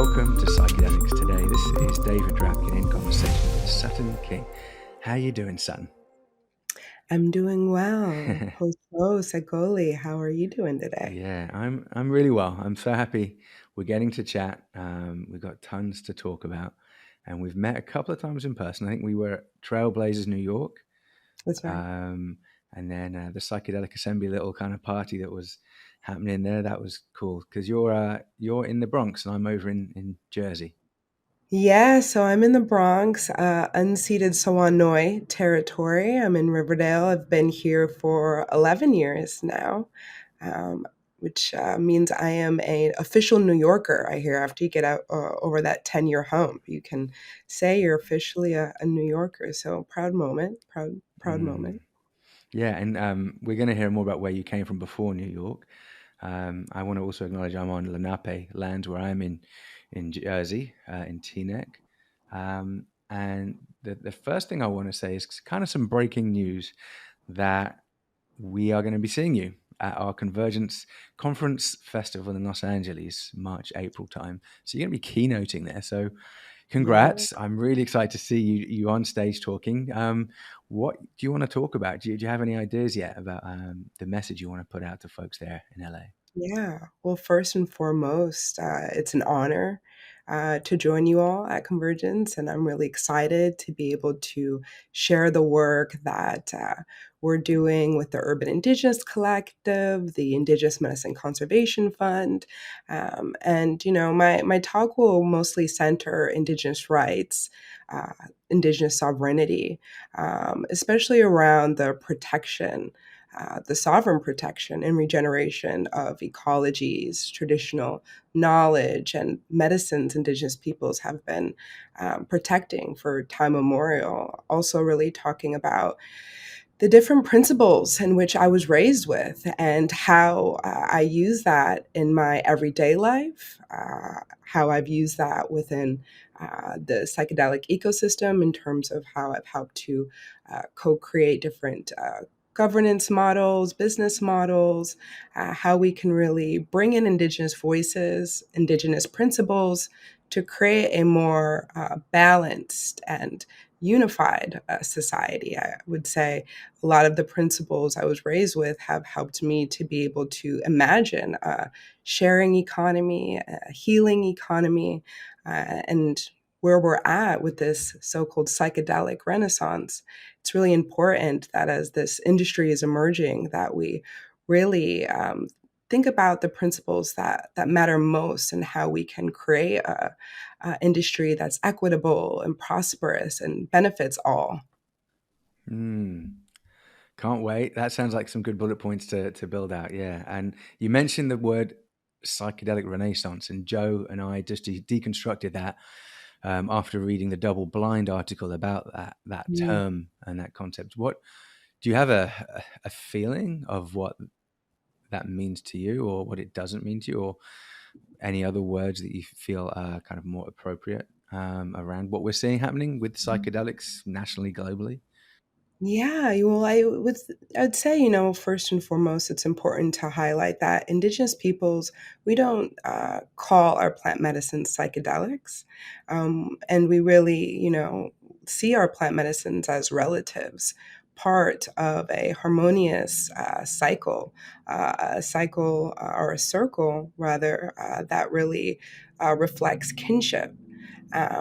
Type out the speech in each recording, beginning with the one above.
welcome to Psychedelics today. This is David Drapkin in conversation with Sutton King. How are you doing, Sutton? I'm doing well. Hello, Segoli. How are you doing today? Yeah, I'm really well. I'm so happy we're getting to chat. We've got tons to talk about, and we've met a couple of times in person. I think we were at Trailblazers New York, That's right. um, and then the Psychedelic Assembly little kind of party that was happening there. That was cool because you're in the Bronx and I'm over in Jersey. Yeah, so I'm in the Bronx, unceded Sawanoi territory. I'm in Riverdale. I've been here for 11 years now, um, which means I am an official New Yorker. I hear after you get out over that 10-year hump, you can say you're officially a New Yorker. So proud moment, proud Mm. moment. Yeah, and we're going to hear more about where you came from before New York. I want to also acknowledge I'm on Lenape lands where I'm in Jersey, in Teaneck. And the first thing I want to say is kind of some breaking news that we are going to be seeing you at our Convergence Conference Festival in Los Angeles, March, April time. So you're going to be keynoting there. So Yeah. congrats. I'm really excited to see you on stage talking. What do you want to talk about? Do you have any ideas yet about the message you want to put out to folks there in LA? Yeah. Well, first and foremost, it's an honor to join you all at Convergence, and I'm really excited to be able to share the work that we're doing with the Urban Indigenous Collective, the Indigenous Medicine Conservation Fund, and my talk will mostly center Indigenous rights. Uh, Indigenous sovereignty, especially around the sovereign protection and regeneration of ecologies, traditional knowledge, and medicines Indigenous peoples have been protecting for time immemorial. Also, really talking about the different principles in which I was raised with and how I use that in my everyday life, how I've used that within the psychedelic ecosystem in terms of how I've helped to co create different governance models, business models, how we can really bring in Indigenous voices, Indigenous principles to create a more balanced and unified society. I would say a lot of the principles I was raised with have helped me to be able to imagine a sharing economy, a healing economy, and where we're at with this so-called psychedelic renaissance. It's really important that as this industry is emerging, that we really think about the principles that matter most and how we can create a industry that's equitable and prosperous and benefits all. Mm, can't wait. That sounds like some good bullet points to build out. Yeah, and you mentioned the word psychedelic renaissance, and Joe and I just deconstructed that after reading the double blind article about that Mm. term and that concept. What do you have a feeling of what that means to you, or what it doesn't mean to you, or any other words that you feel are kind of more appropriate around what we're seeing happening with psychedelics nationally, globally? Yeah, well, I'd say, first and foremost, it's important to highlight that Indigenous peoples, we don't call our plant medicines psychedelics, and we really, see our plant medicines as relatives, part of a harmonious cycle or a circle rather that really reflects kinship,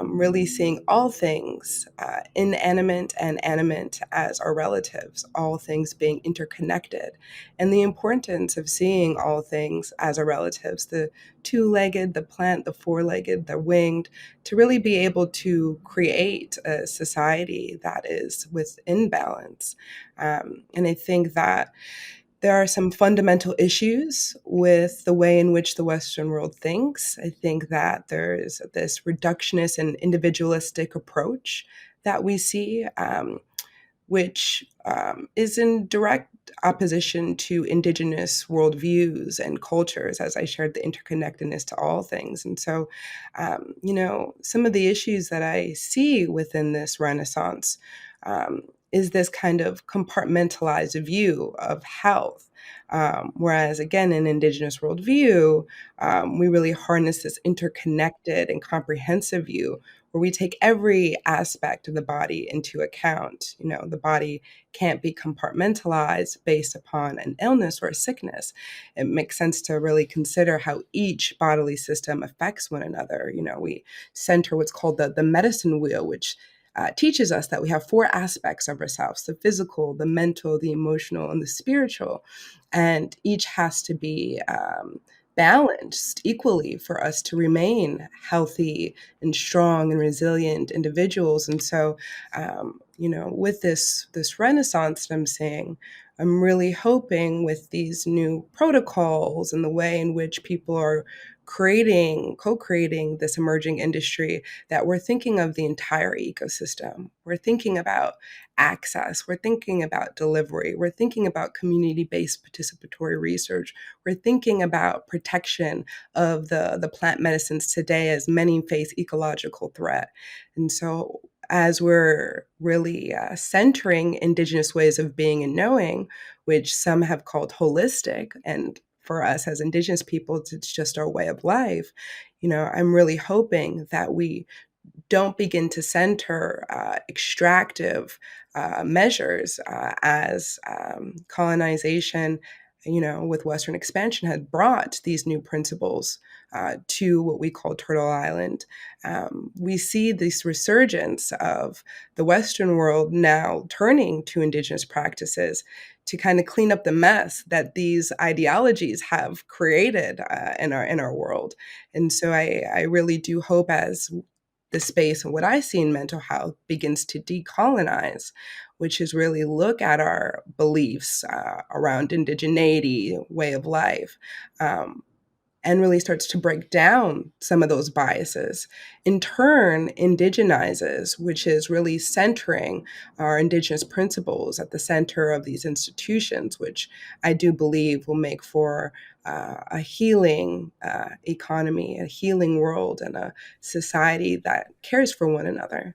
really seeing all things, inanimate and animate, as our relatives, all things being interconnected, and the importance of seeing all things as our relatives, the two legged, the plant, the four legged, the winged, to really be able to create a society that is within balance. And I think that there are some fundamental issues with the way in which the Western world thinks. I think that there's this reductionist and individualistic approach that we see, which is in direct opposition to Indigenous worldviews and cultures, as I shared the interconnectedness to all things. And so, some of the issues that I see within this Renaissance. is this kind of compartmentalized view of health. Whereas, again, in Indigenous worldview, we really harness this interconnected and comprehensive view where we take every aspect of the body into account. The body can't be compartmentalized based upon an illness or a sickness. It makes sense to really consider how each bodily system affects one another. We center what's called the medicine wheel, which teaches us that we have four aspects of ourselves: the physical, the mental, the emotional, and the spiritual. And each has to be balanced equally for us to remain healthy and strong and resilient individuals. And so, with this renaissance that I'm seeing, I'm really hoping with these new protocols and the way in which people are co-creating this emerging industry, that we're thinking of the entire ecosystem. We're thinking about access. We're thinking about delivery. We're thinking about community-based participatory research. We're thinking about protection of the plant medicines today, as many face ecological threat. And so as we're really centering Indigenous ways of being and knowing, which some have called holistic, and for us as Indigenous peoples, it's just our way of life. I'm really hoping that we don't begin to center extractive measures as colonization, with Western expansion, had brought these new principles to what we call Turtle Island. We see this resurgence of the Western world now turning to Indigenous practices to kind of clean up the mess that these ideologies have created in our world. And so I really do hope, as the space and what I see in mental health begins to decolonize, which is really look at our beliefs around indigeneity, way of life, and really starts to break down some of those biases, in turn indigenizes, which is really centering our Indigenous principles at the center of these institutions, which I do believe will make for a healing economy, a healing world, and a society that cares for one another.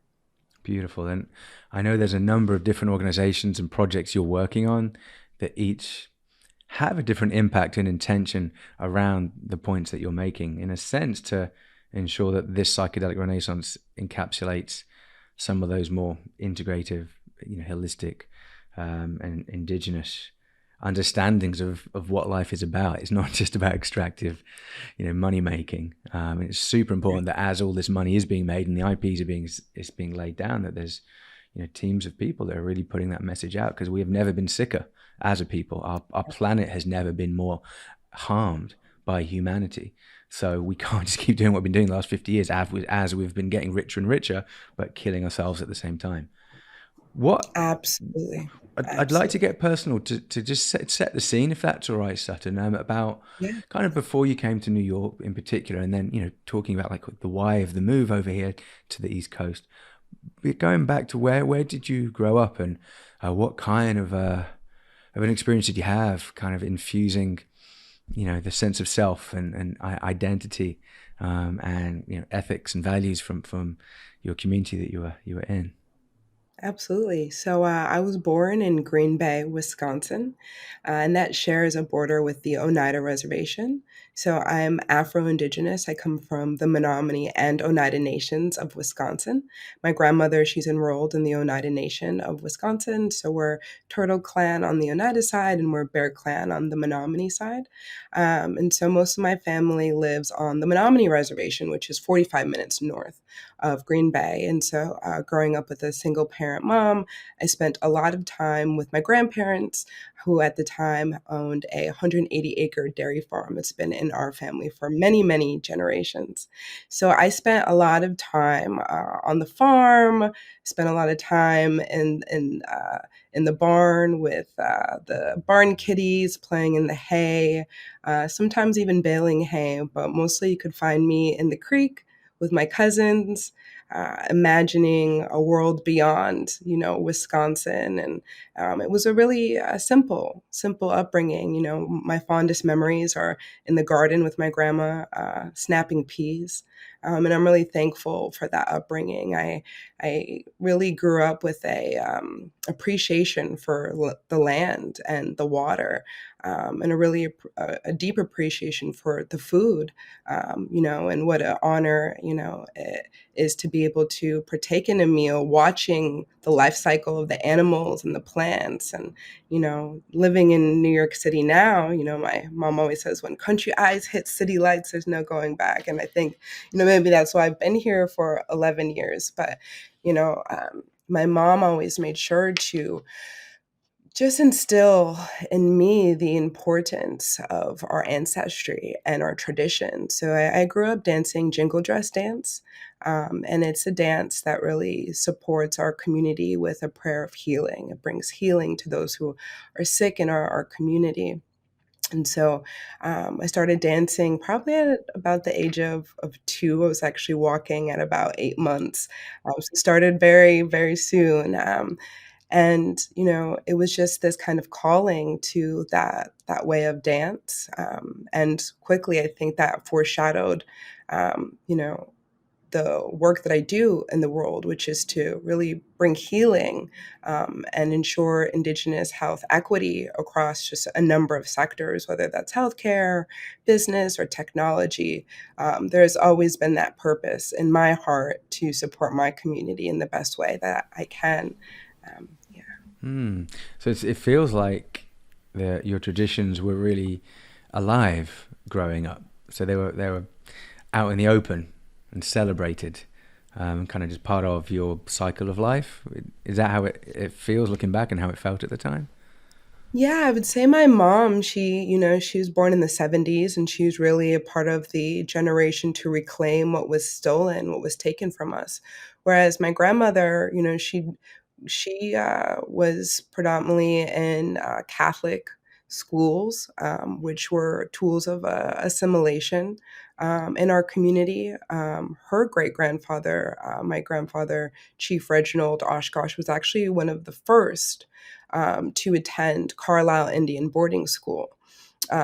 Beautiful. And I know there's a number of different organizations and projects you're working on that each have a different impact and intention around the points that you're making, in a sense, to ensure that this psychedelic renaissance encapsulates some of those more integrative, holistic, and indigenous understandings of what life is about. It's not just about extractive, money making. It's super important that as all this money is being made and the IPs is being laid down, that there's teams of people that are really putting that message out, because we have never been sicker as a people. Our planet has never been more harmed by humanity. So we can't just keep doing what we've been doing the last 50 years as we've been getting richer and richer, but killing ourselves at the same time. What Absolutely. I'd like to get personal to just set the scene, if that's all right, Sutton, about Yeah. kind of before you came to New York in particular, and then, talking about like the why of the move over here to the East Coast. Going back to where did you grow up, and what kind of an experience did you have, kind of infusing, the sense of self and identity, and ethics and values from your community that you were in. Absolutely. So I was born in Green Bay, Wisconsin, and that shares a border with the Oneida Reservation. So I'm Afro-Indigenous. I come from the Menominee and Oneida Nations of Wisconsin. My grandmother, she's enrolled in the Oneida Nation of Wisconsin. So we're Turtle Clan on the Oneida side, and we're Bear Clan on the Menominee side. And so most of my family lives on the Menominee Reservation, which is 45 minutes north of Green Bay. And so growing up with a single parent mom, I spent a lot of time with my grandparents, who at the time owned a 180-acre dairy farm. It's been in our family for many, many generations. So I spent a lot of time on the farm, spent a lot of time in the barn with the barn kitties playing in the hay, sometimes even baling hay, but mostly you could find me in the creek with my cousins, imagining a world beyond, Wisconsin. And it was a really simple upbringing. My fondest memories are in the garden with my grandma, snapping peas. And I'm really thankful for that upbringing. I really grew up with a appreciation for the land and the water, and a deep appreciation for the food, and what an honor, it is to be able to partake in a meal, watching the life cycle of the animals and the plants. And, living in New York City now, my mom always says, when country eyes hit city lights, there's no going back. And I think, maybe that's why I've been here for 11 years. But, my mom always made sure to just instill in me the importance of our ancestry and our tradition. So I grew up dancing jingle dress dance, and it's a dance that really supports our community with a prayer of healing. It brings healing to those who are sick in our community. And so I started dancing probably at about the age of 2. I was actually walking at about 8 months. So started very, very soon. And it was just this kind of calling to that way of dance, and quickly I think that foreshadowed, the work that I do in the world, which is to really bring healing, and ensure Indigenous health equity across just a number of sectors, whether that's healthcare, business, or technology. There's always been that purpose in my heart to support my community in the best way that I can. Yeah. So it feels like your traditions were really alive growing up. So they were out in the open and celebrated, kind of just part of your cycle of life. Is that how it feels looking back, and how it felt at the time? Yeah, I would say my mom, she was born in the 70s, and she was really a part of the generation to reclaim what was stolen, what was taken from us. Whereas my grandmother, she was predominantly in Catholic schools, which were tools of assimilation in our community. Her great grandfather, my grandfather, Chief Reginald Oshkosh, was actually one of the first to attend Carlisle Indian boarding school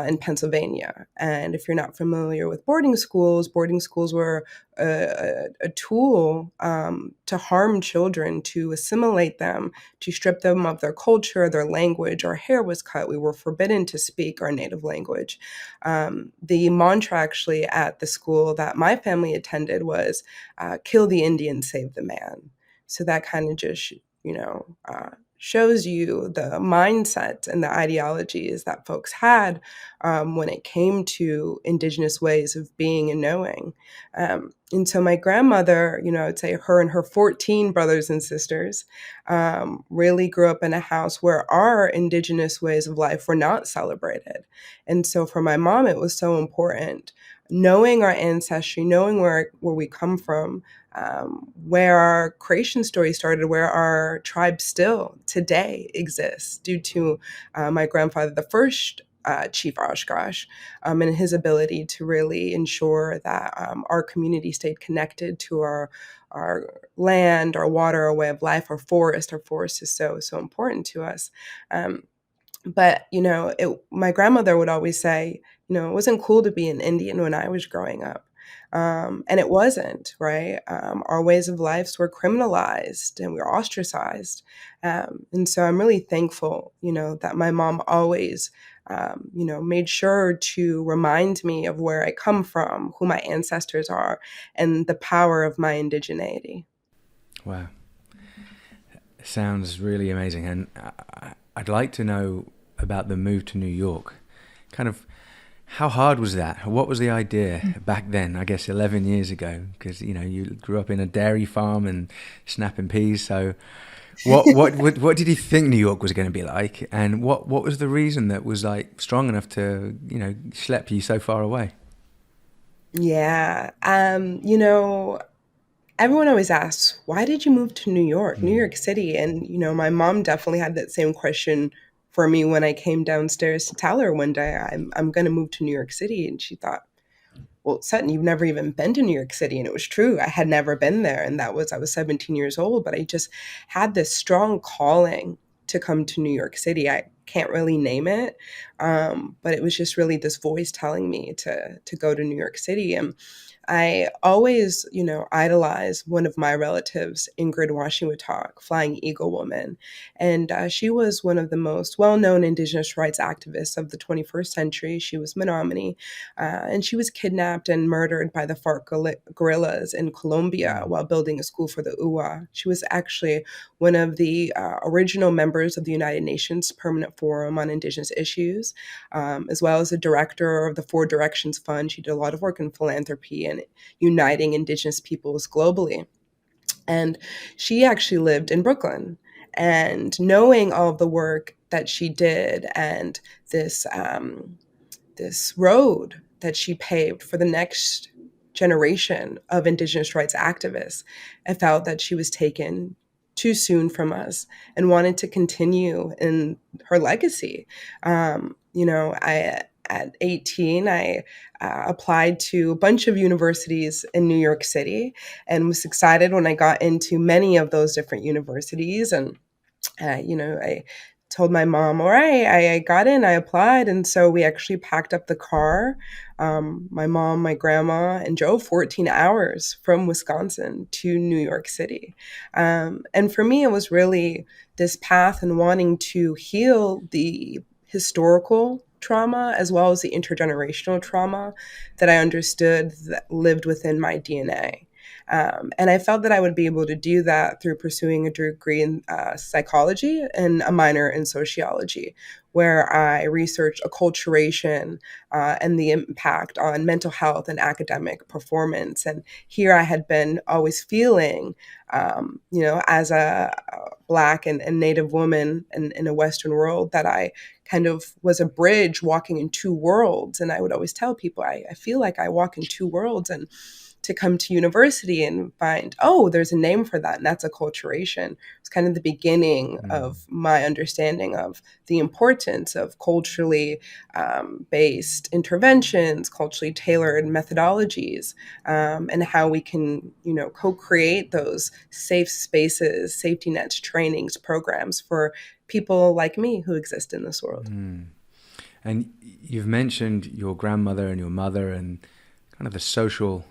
in Pennsylvania. And if you're not familiar with boarding schools were a tool to harm children, to assimilate them, to strip them of their culture, their language. Our hair was cut. We were forbidden to speak our native language. The mantra actually at the school that my family attended was kill the Indian, save the man. So that kind of just, shows you the mindset and the ideologies that folks had when it came to Indigenous ways of being and knowing. And so my grandmother, I'd say her and her 14 brothers and sisters really grew up in a house where our Indigenous ways of life were not celebrated. And so for my mom, it was so important knowing our ancestry, knowing where we come from, where our creation story started, where our tribe still today exists due to my grandfather, the first Chief Oshkosh, and his ability to really ensure that our community stayed connected to our land, our water, our way of life, our forest. Our forest is so important to us. But my grandmother would always say, it wasn't cool to be an Indian when I was growing up. And it wasn't, right? Our ways of lives were criminalized and we were ostracized. And so I'm really thankful, that my mom always, made sure to remind me of where I come from, who my ancestors are, and the power of my indigeneity. Wow, sounds really amazing. And I'd like to know about the move to New York. Kind of, how hard was that? What was the idea back then? I guess 11 years ago, because you grew up in a dairy farm and snapping peas. So, what did you think New York was going to be like, and what was the reason that was like strong enough to schlep you so far away? Yeah. Everyone always asks, why did you move to New Mm. York City? And, my mom definitely had that same question for me when I came downstairs to tell her one day I'm going to move to New York City. And she thought, well, Sutton, you've never even been to New York City. And it was true. I had never been there. And I was 17 years old, but I just had this strong calling to come to New York City. can't really name it. But it was just really this voice telling me to go to New York City. And I always, idolized one of my relatives, Ingrid Washington, Flying Eagle Woman. And she was one of the most well known Indigenous rights activists of the 21st century. She was Menominee, and she was kidnapped and murdered by the FARC guerrillas in Colombia Mm. while building a school for the UWA. She was actually one of the original members of the United Nations Permanent Forum on Indigenous Issues, as well as a director of the Four Directions Fund. She did a lot of work in philanthropy and uniting Indigenous peoples globally. And she actually lived in Brooklyn. And knowing all of the work that she did and this this road that she paved for the next generation of Indigenous rights activists, I felt that she was taken too soon from us and wanted to continue in her legacy. I at 18, I applied to a bunch of universities in New York City and was excited when I got into many of those different universities. And I told my mom, all right, I got in, I applied. And so we actually packed up the car, my mom, my grandma, and drove 14 hours from Wisconsin to New York City. And for me, it was really this path and wanting to heal the historical trauma as well as the intergenerational trauma that I understood that lived within my DNA. And I felt that I would be able to do that through pursuing a degree in psychology and a minor in sociology, where I researched acculturation and the impact on mental health and academic performance. And here I had been always feeling, as a Black and Native woman in a Western world, that I kind of was a bridge walking in two worlds. And I would always tell people, I feel like I walk in two worlds. And to come to university and find, oh, there's a name for that, and that's acculturation. It's kind of the beginning Mm. of my understanding of the importance of culturally based interventions, culturally tailored methodologies, and how we can, co-create those safe spaces, safety nets, trainings, programs for people like me who exist in this world. Mm. And you've mentioned your grandmother and your mother and kind of the social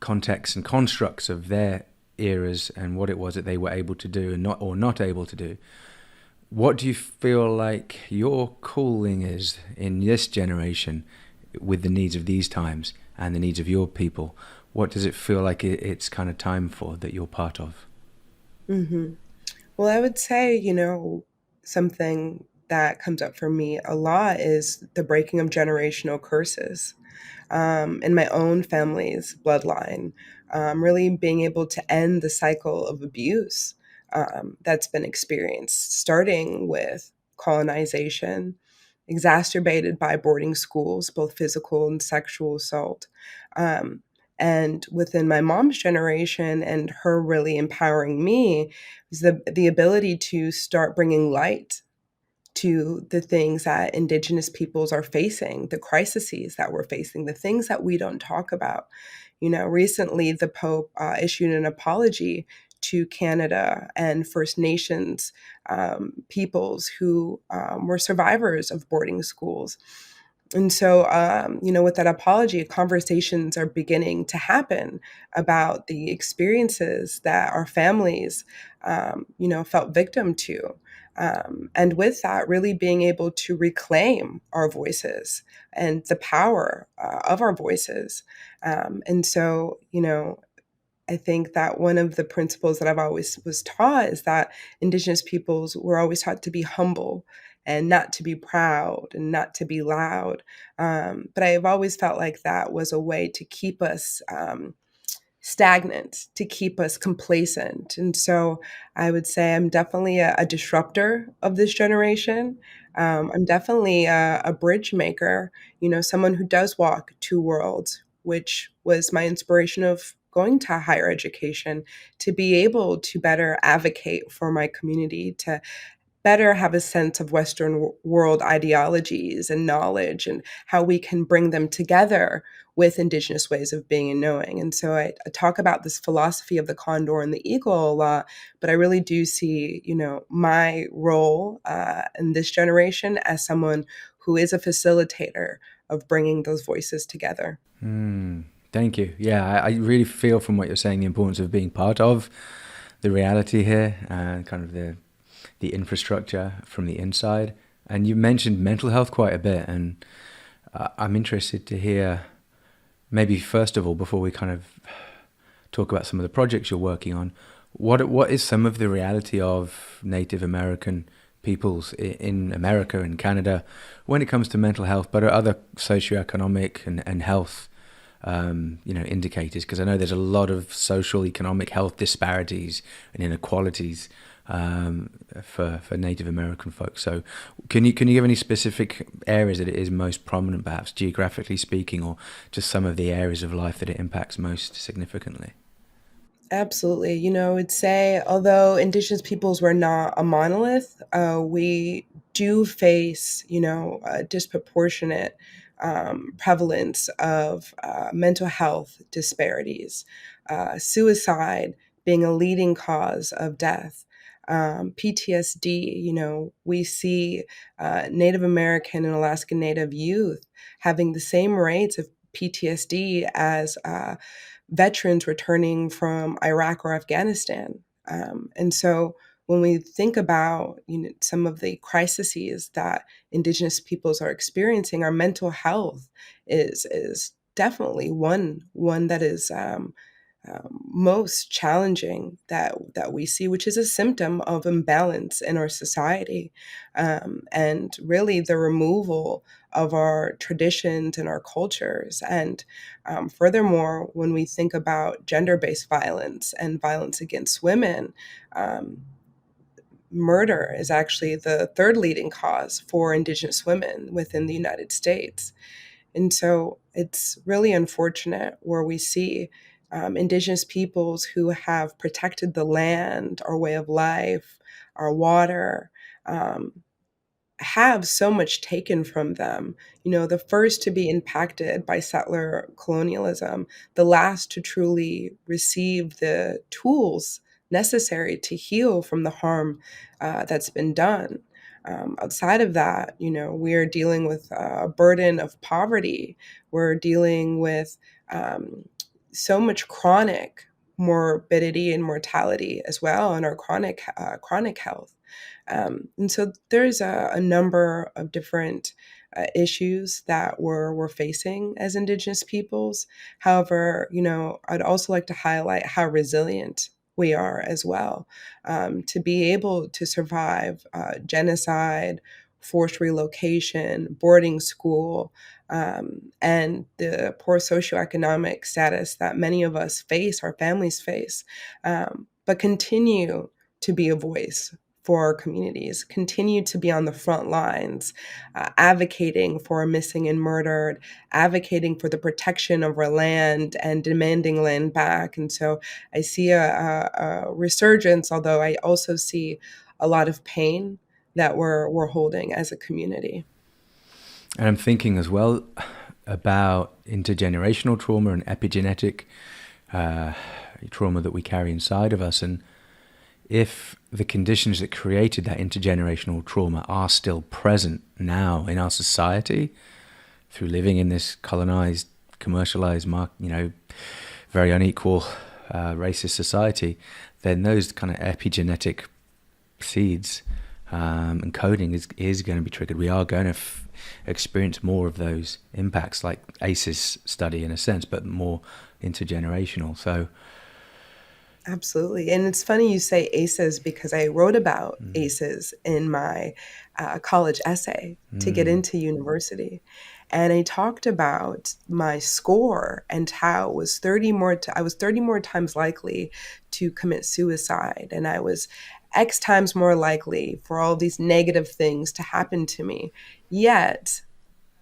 contexts and constructs of their eras and what it was that they were able to do and not able to do. What do you feel like your calling is in this generation with the needs of these times and the needs of your people? What does it feel like it's kind of time for that you're part of? Mm-hmm. Well, I would say, something that comes up for me a lot is the breaking of generational curses in my own family's bloodline, really being able to end the cycle of abuse that's been experienced, starting with colonization, exacerbated by boarding schools, both physical and sexual assault. Um, and within my mom's generation and her really empowering me was the ability to start bringing light to the things that Indigenous peoples are facing, the crises that we're facing, the things that we don't talk about. Recently the Pope issued an apology to Canada and First Nations peoples who were survivors of boarding schools. And so, with that apology, conversations are beginning to happen about the experiences that our families, felt victim to. And with that, really being able to reclaim our voices and the power of our voices. And so, I think that one of the principles that I've always was taught is that Indigenous peoples were always taught to be humble and not to be proud and not to be loud. But I've always felt like that was a way to keep us stagnant, to keep us complacent. And so I would say I'm definitely a disruptor of this generation. I'm definitely a bridge maker, someone who does walk two worlds, which was my inspiration of going to higher education, to be able to better advocate for my community, to better have a sense of Western world ideologies and knowledge and how we can bring them together with Indigenous ways of being and knowing. And so I talk about this philosophy of the condor and the eagle a lot, but I really do see, my role in this generation as someone who is a facilitator of bringing those voices together. Thank you. Yeah, I really feel from what you're saying the importance of being part of the reality here, kind of the infrastructure from the inside. And you mentioned mental health quite a bit, and I'm interested to hear, maybe first of all, before we kind of talk about some of the projects you're working on, what is some of the reality of Native American peoples in America and Canada when it comes to mental health, but other socioeconomic and health indicators? Because I know there's a lot of social, economic, health disparities and inequalities for Native American folks. So can you give any specific areas that it is most prominent, perhaps geographically speaking, or just some of the areas of life that it impacts most significantly? Absolutely. I'd say, although Indigenous peoples were not a monolith, we do face, a disproportionate prevalence of mental health disparities, suicide being a leading cause of death. PTSD, we see Native American and Alaskan Native youth having the same rates of PTSD as veterans returning from Iraq or Afghanistan. And so when we think about some of the crises that Indigenous peoples are experiencing, our mental health is definitely one that is most challenging that we see, which is a symptom of imbalance in our society, and really the removal of our traditions and our cultures. And furthermore, when we think about gender-based violence and violence against women, murder is actually the third leading cause for Indigenous women within the United States. And so it's really unfortunate where we see Indigenous peoples who have protected the land, our way of life, our water, um, have so much taken from them. The first to be impacted by settler colonialism, the last to truly receive the tools necessary to heal from the harm that's been done. Outside of that, we are dealing with a burden of poverty. We're dealing with so much chronic morbidity and mortality as well in our chronic health. And so there's a number of different issues that we're facing as Indigenous peoples. However, I'd also like to highlight how resilient we are as well, to be able to survive genocide, forced relocation, boarding school, and the poor socioeconomic status that many of us face, our families face, but continue to be a voice for our communities, continue to be on the front lines, advocating for our missing and murdered, advocating for the protection of our land and demanding land back. And so I see a resurgence, although I also see a lot of pain that we're holding as a community. And I'm thinking as well about intergenerational trauma and epigenetic trauma that we carry inside of us. And if the conditions that created that intergenerational trauma are still present now in our society through living in this colonized, commercialized, very unequal, racist society, then those kind of epigenetic seeds and coding is going to be triggered. We are going to experience more of those impacts, like ACEs study in a sense, but more intergenerational. So absolutely. And it's funny you say ACEs because I wrote about ACEs in my college essay to get into university. And I talked about my score and how it was I was 30 more times likely to commit suicide. And I was X times more likely for all these negative things to happen to me. Yet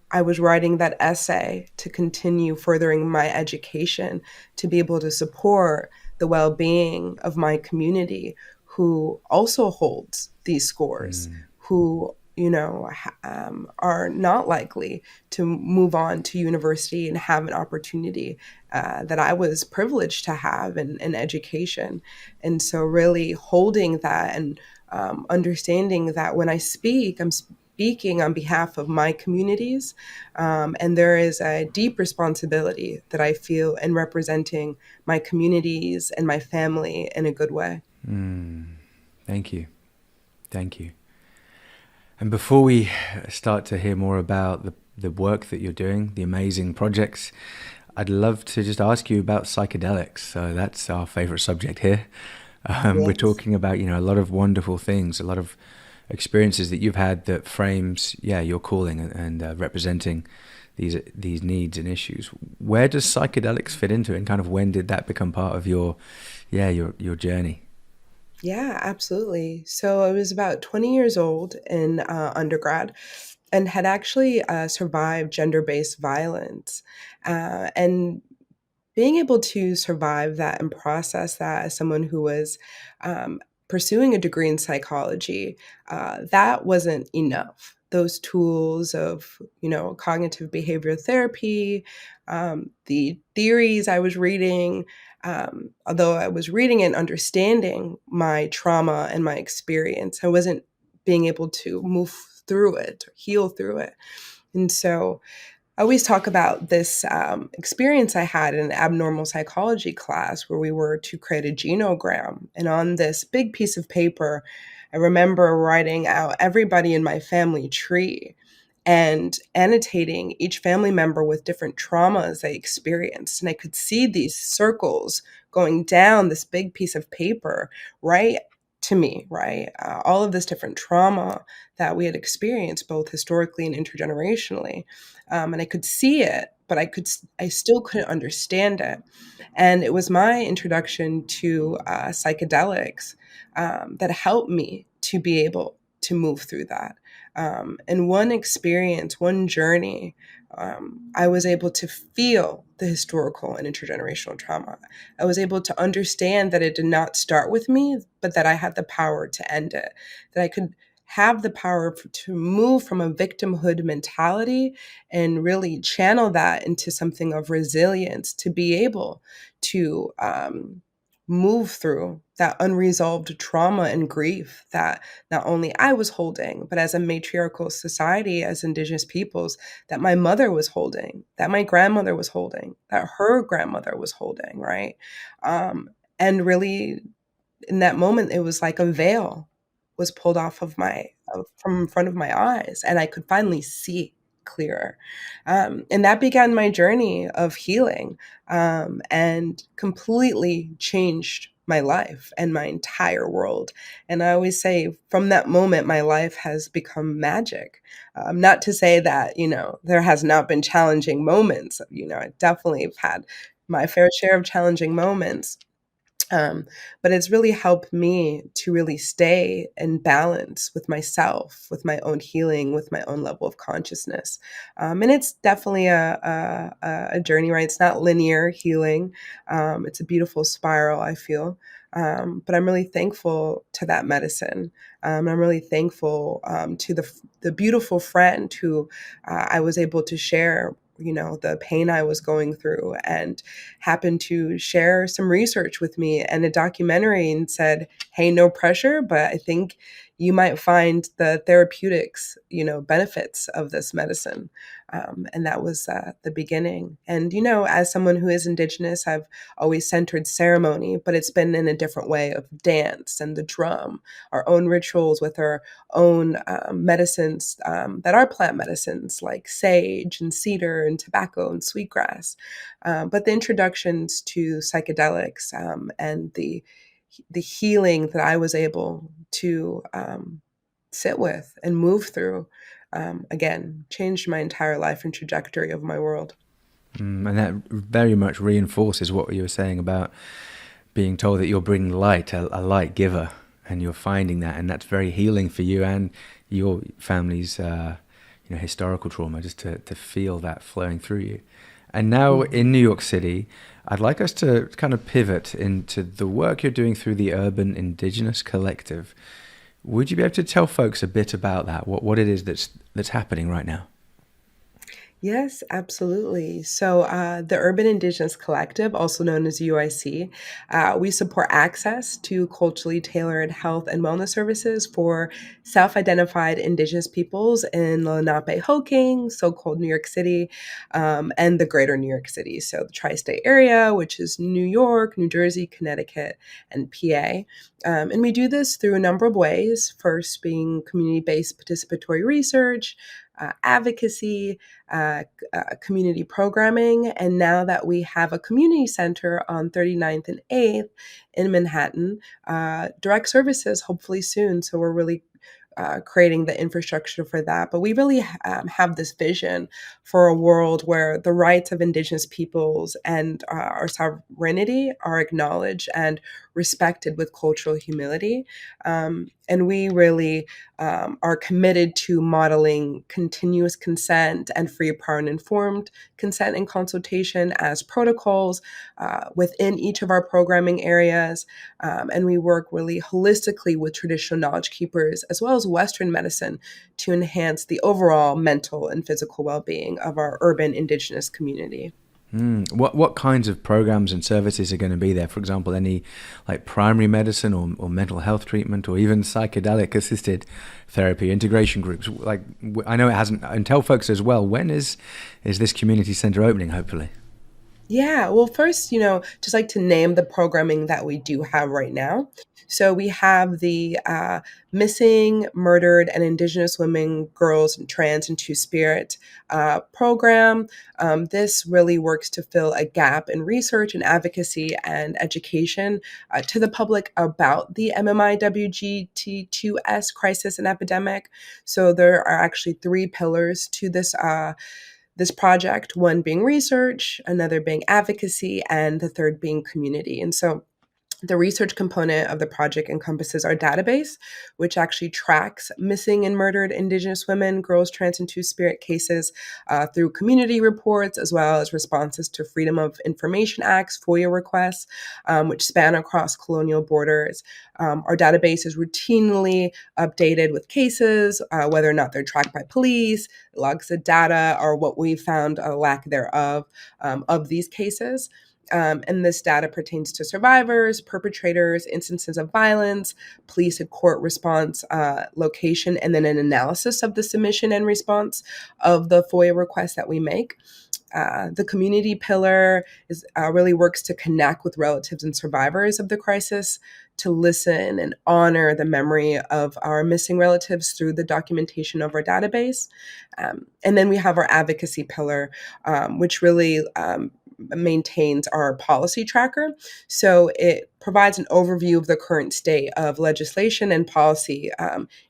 I was writing that essay to continue furthering my education, to be able to support the well-being of my community, who also holds these scores, Mm. who, are not likely to move on to university and have an opportunity that I was privileged to have in education. And so, really holding that and understanding that when I speak, I'm speaking on behalf of my communities. And there is a deep responsibility that I feel in representing my communities and my family in a good way. Thank you. Thank you. And before we start to hear more about the work that you're doing, the amazing projects, I'd love to just ask you about psychedelics. So that's our favorite subject here. We're Yes. talking about, a lot of wonderful things, a lot of experiences that you've had that frames, your calling and representing these needs and issues. Where does psychedelics fit into it, and kind of when did that become part of your journey? Yeah, absolutely. So I was about 20 years old in undergrad and had actually survived gender based violence. And being able to survive that and process that as someone who was um, pursuing a degree in psychology, that wasn't enough. Those tools of, cognitive behavior therapy, the theories I was reading, although I was reading and understanding my trauma and my experience, I wasn't being able to move through it or heal through it. And so I always talk about this experience I had in an abnormal psychology class where we were to create a genogram. And on this big piece of paper, I remember writing out everybody in my family tree and annotating each family member with different traumas they experienced. And I could see these circles going down this big piece of paper right to me, right? All of this different trauma that we had experienced, both historically and intergenerationally. And I could see it, but I still couldn't understand it. And it was my introduction to psychedelics that helped me to be able to move through that. And one experience, one journey, I was able to feel the historical and intergenerational trauma. I was able to understand that it did not start with me, but that I had the power to end it, that I could have the power to move from a victimhood mentality and really channel that into something of resilience to be able to move through that unresolved trauma and grief that not only I was holding, but as a matriarchal society, as Indigenous peoples, that my mother was holding, that my grandmother was holding, that her grandmother was holding, right? And really, in that moment, it was like a veil was pulled off of from in front of my eyes, and I could finally see clearer. And that began my journey of healing, and completely changed my life and my entire world. And I always say, from that moment, my life has become magic. Not to say that, there has not been challenging moments. I definitely have had my fair share of challenging moments, um, but it's really helped me to really stay in balance with myself, with my own healing, with my own level of consciousness. And it's definitely a journey, right? It's not linear healing. It's a beautiful spiral, I feel. But I'm really thankful to that medicine. I'm really thankful to the beautiful friend who I was able to share, the pain I was going through, and happened to share some research with me and a documentary and said, hey, no pressure, but I think you might find the therapeutics, benefits of this medicine. And that was the beginning. And, as someone who is Indigenous, I've always centered ceremony, but it's been in a different way of dance and the drum, our own rituals with our own medicines that are plant medicines like sage and cedar and tobacco and sweetgrass. But the introductions to psychedelics and the healing that I was able to sit with and move through, again, changed my entire life and trajectory of my world. And that very much reinforces what you were saying about being told that you're bringing light, a light giver, and you're finding that, and that's very healing for you and your family's historical trauma, just to feel that flowing through you. And now in Mhm. New York City, I'd like us to kind of pivot into the work you're doing through the Urban Indigenous Collective. Would you be able to tell folks a bit about that? What it is that's happening right now? Yes, absolutely. So, the Urban Indigenous Collective, also known as UIC, we support access to culturally tailored health and wellness services for self identified Indigenous peoples in Lenape-Hoking, so called New York City, and the greater New York City. So, the tri state area, which is New York, New Jersey, Connecticut, and PA. And we do this through a number of ways, first being community based participatory research, advocacy, community programming. And now that we have a community center on 39th and 8th in Manhattan, direct services hopefully soon. So we're really creating the infrastructure for that. But we really have this vision for a world where the rights of Indigenous peoples and our sovereignty are acknowledged and respected with cultural humility. And we really are committed to modeling continuous consent and free, prior, and informed consent and consultation as protocols within each of our programming areas. And we work really holistically with traditional knowledge keepers as well as Western medicine to enhance the overall mental and physical well being of our urban Indigenous community. What kinds of programs and services are going to be there? For example, any like primary medicine or mental health treatment, or even psychedelic assisted therapy integration groups? Like I know it hasn't. And tell folks as well, when is this community center opening? Hopefully. Yeah, well, first, just like to name the programming that we do have right now. So we have the Missing, Murdered, and Indigenous Women, Girls, and Trans and Two Spirit program. This really works to fill a gap in research and advocacy and education to the public about the MMIWGT2S crisis and epidemic. So there are actually three pillars to this project, one being research, another being advocacy, and the third being community. And so the research component of the project encompasses our database, which actually tracks missing and murdered Indigenous women, girls, trans, and Two Spirit cases through community reports, as well as responses to Freedom of Information Act's FOIA requests, which span across colonial borders. Our database is routinely updated with cases, whether or not they're tracked by police, logs of data, or what we found a lack thereof of these cases. And this data pertains to survivors, perpetrators, instances of violence, police and court response, location, and then an analysis of the submission and response of the FOIA requests that we make. The community pillar really works to connect with relatives and survivors of the crisis, to listen and honor the memory of our missing relatives through the documentation of our database. And then we have our advocacy pillar, which really maintains our policy tracker. So it provides an overview of the current state of legislation and policy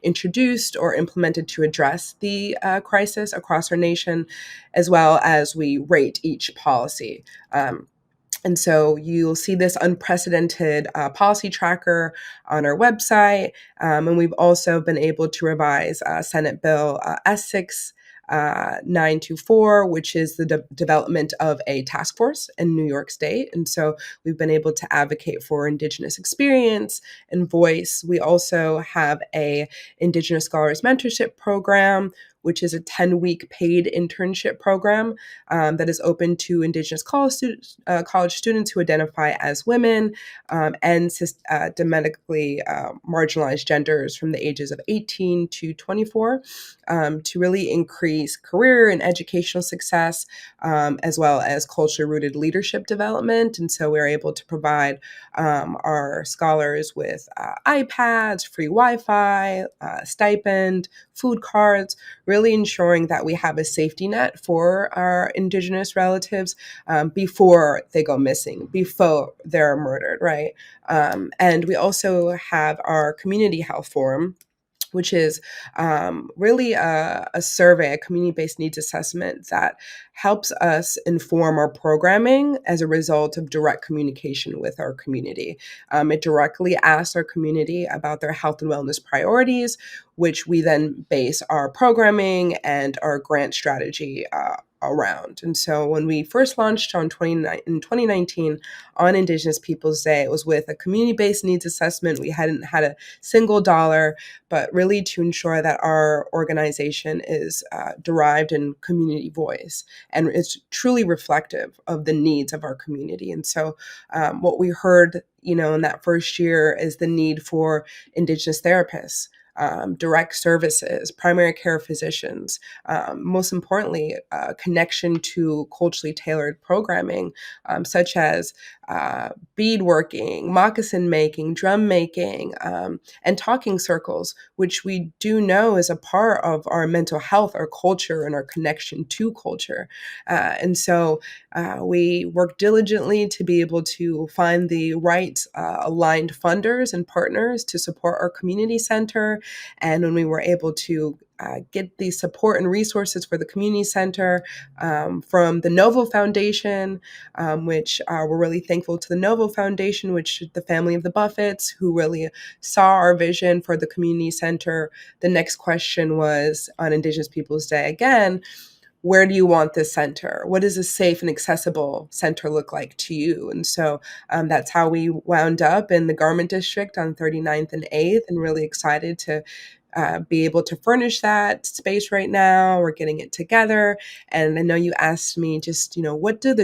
introduced or implemented to address the crisis across our nation, as well as we rate each policy. And so you'll see this unprecedented policy tracker on our website. And we've also been able to revise Senate Bill S6 924, which is the development of a task force in New York State. And so we've been able to advocate for Indigenous experience and voice. We also have a Indigenous Scholars Mentorship Program, which is a 10-week paid internship program that is open to Indigenous college students who identify as women and systematically marginalized genders from the ages of 18 to 24 to really increase career and educational success, as well as culturally rooted leadership development. And so we're able to provide our scholars with iPads, free Wi-Fi, stipend, food cards, really ensuring that we have a safety net for our Indigenous relatives before they go missing, before they're murdered, right? And we also have our community health forum, which is really a survey, a community-based needs assessment that helps us inform our programming as a result of direct communication with our community. It directly asks our community about their health and wellness priorities, which we then base our programming and our grant strategy around. And so when we first launched in 2019 on Indigenous Peoples Day, it was with a community-based needs assessment. We hadn't had a single dollar, but really to ensure that our organization is derived in community voice and is truly reflective of the needs of our community. And so what we heard, in that first year is the need for Indigenous therapists, direct services, primary care physicians, most importantly, connection to culturally tailored programming, such as beadworking, moccasin making, drum making, and talking circles, which we do know is a part of our mental health, our culture, and our connection to culture. And so we work diligently to be able to find the right aligned funders and partners to support our community center. And when we were able to get the support and resources for the community center from the Novo Foundation, which we're really thankful to the Novo Foundation, which the family of the Buffetts, who really saw our vision for the community center. The next question was on Indigenous Peoples Day again, where do you want this center? What does a safe and accessible center look like to you? And so that's how we wound up in the Garment District on 39th and 8th, and really excited to be able to furnish that space right now. We're getting it together. And I know you asked me just, what will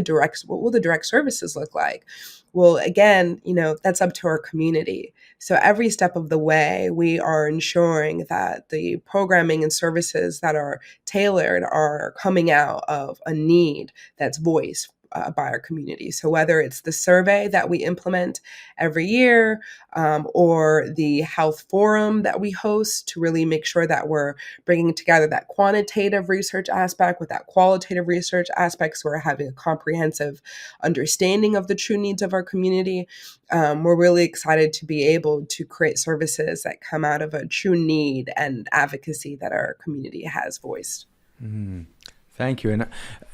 the direct services look like? Well, again, that's up to our community. So every step of the way, we are ensuring that the programming and services that are tailored are coming out of a need that's voiced by our community. So whether it's the survey that we implement every year, or the health forum that we host to really make sure that we're bringing together that quantitative research aspect with that qualitative research aspect, so we're having a comprehensive understanding of the true needs of our community. We're really excited to be able to create services that come out of a true need and advocacy that our community has voiced. Mm. Thank you. And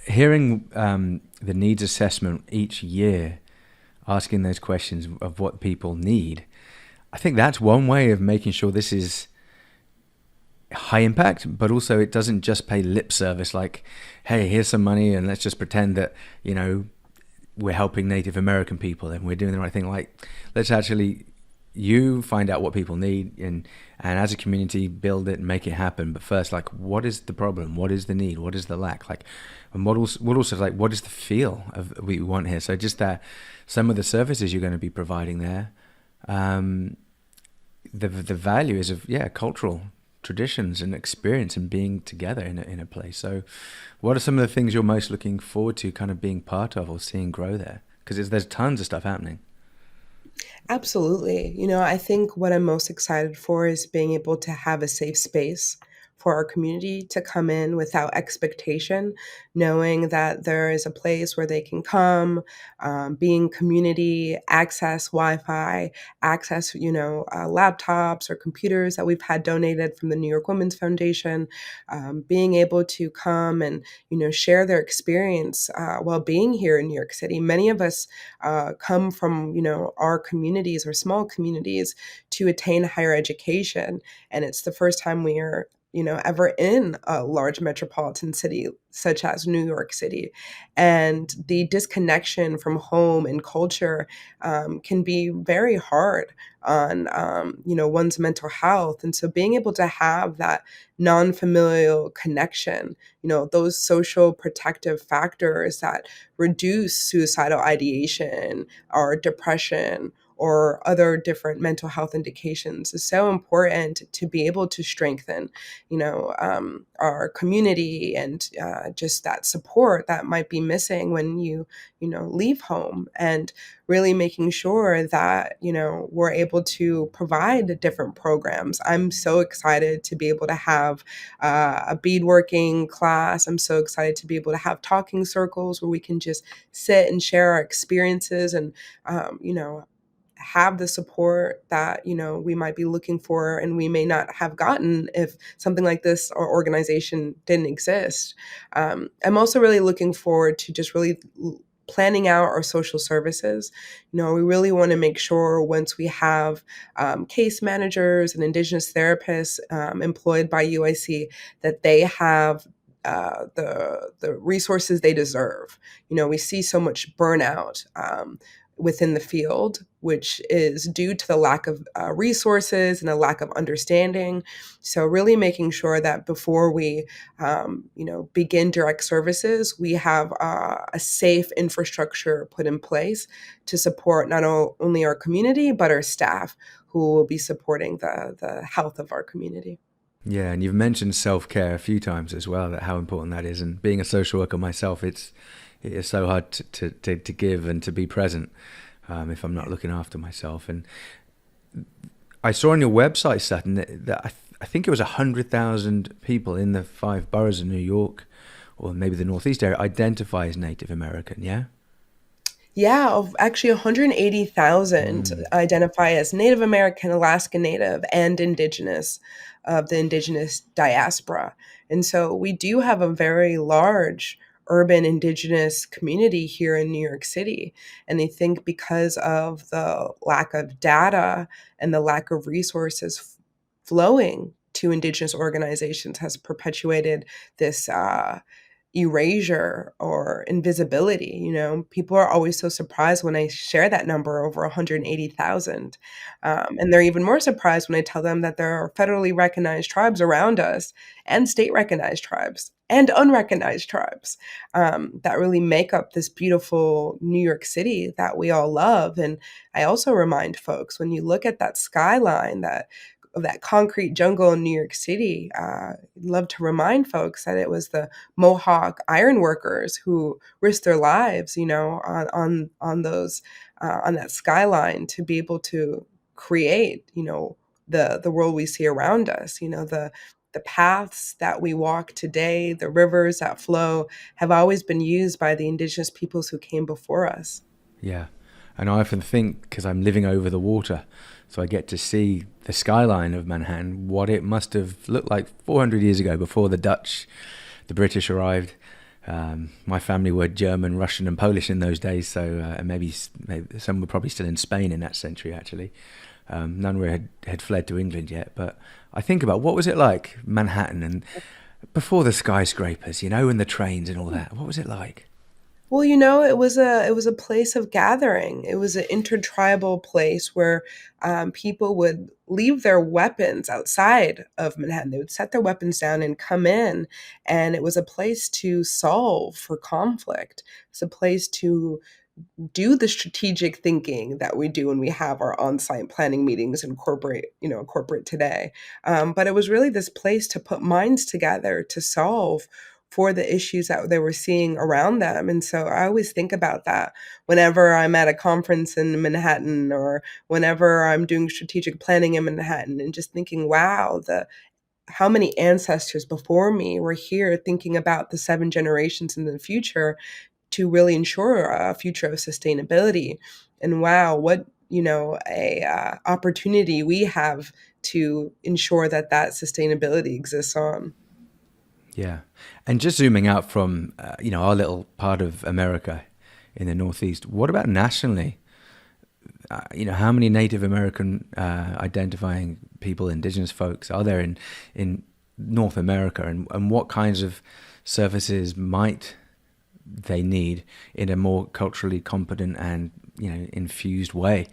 hearing the needs assessment each year, asking those questions of what people need, I think that's one way of making sure this is high impact, but also it doesn't just pay lip service like, hey, here's some money and let's just pretend that, we're helping Native American people and we're doing the right thing. Like, let's actually, you find out what people need and as a community build it and make it happen. But first, like, what is the problem? What is the need? What is the lack? Like, and what also like, what is the feel of we want here? So just that some of the services you're going to be providing there, the value is of cultural traditions and experience and being together in a place. So what are some of the things you're most looking forward to kind of being part of or seeing grow there? Because there's tons of stuff happening. Absolutely. I think what I'm most excited for is being able to have a safe space for our community to come in without expectation, knowing that there is a place where they can come, being community, access Wi-Fi, access, laptops or computers that we've had donated from the New York Women's Foundation, being able to come and, share their experience while being here in New York City. Many of us come from, our communities or small communities to attain higher education. And it's the first time we are ever in a large metropolitan city such as New York City. And the disconnection from home and culture can be very hard on, one's mental health. And so being able to have that non-familial connection, those social protective factors that reduce suicidal ideation or depression or other different mental health indications is so important to be able to strengthen, our community and just that support that might be missing when you leave home, and really making sure that, we're able to provide different programs. I'm so excited to be able to have a beadworking class. I'm so excited to be able to have talking circles where we can just sit and share our experiences and, have the support that we might be looking for and we may not have gotten if something like this or organization didn't exist. I'm also really looking forward to just really planning out our social services. We really want to make sure once we have case managers and Indigenous therapists employed by UIC that they have the resources they deserve. We see so much burnout within the field, which is due to the lack of resources and a lack of understanding. So really making sure that before we, begin direct services, we have a safe infrastructure put in place to support not only our community, but our staff who will be supporting the health of our community. Yeah, and you've mentioned self-care a few times as well, that how important that is. And being a social worker myself, it is so hard to give and to be present if I'm not looking after myself. And I saw on your website, Sutton, that I think it was 100,000 people in the 5 boroughs of New York, or maybe the Northeast area, identify as Native American, yeah? Yeah, actually 180,000 identify as Native American, Alaska Native, and Indigenous of the Indigenous diaspora. And so we do have a very large urban Indigenous community here in New York City. And I think because of the lack of data and the lack of resources flowing to Indigenous organizations has perpetuated this erasure or invisibility. People are always so surprised when I share that number over 180,000. And they're even more surprised when I tell them that there are federally recognized tribes around us and state recognized tribes and unrecognized tribes that really make up this beautiful New York City that we all love. And I also remind folks, when you look at that skyline, of that concrete jungle in New York City, I'd love to remind folks that it was the Mohawk iron workers who risked their lives, on those on that skyline to be able to create, the world we see around us. The paths that we walk today, the rivers that flow, have always been used by the indigenous peoples who came before us. Yeah. And I often think, because I'm living over the water, so I get to see the skyline of Manhattan, what it must have looked like 400 years ago before the British arrived. My family were German, Russian, and Polish in those days, so maybe some were probably still in Spain in that century, actually. None had fled to England yet, but I think about what was it like, Manhattan, and before the skyscrapers, and the trains and all that. What was it like? Well, it was a place of gathering. It was an intertribal place where people would leave their weapons outside of Manhattan. They would set their weapons down and come in, and it was a place to solve for conflict. It's a place to do the strategic thinking that we do when we have our on-site planning meetings in corporate today. But it was really this place to put minds together to solve for the issues that they were seeing around them. And so I always think about that whenever I'm at a conference in Manhattan or whenever I'm doing strategic planning in Manhattan, and just thinking, wow, the how many ancestors before me were here thinking about the 7 generations in the future to really ensure a future of sustainability. And wow, what a opportunity we have to ensure that sustainability exists on. Yeah. And just zooming out from, our little part of America in the Northeast, what about nationally? How many Native American identifying people, indigenous folks, are there in North America, and what kinds of services might they need in a more culturally competent and infused way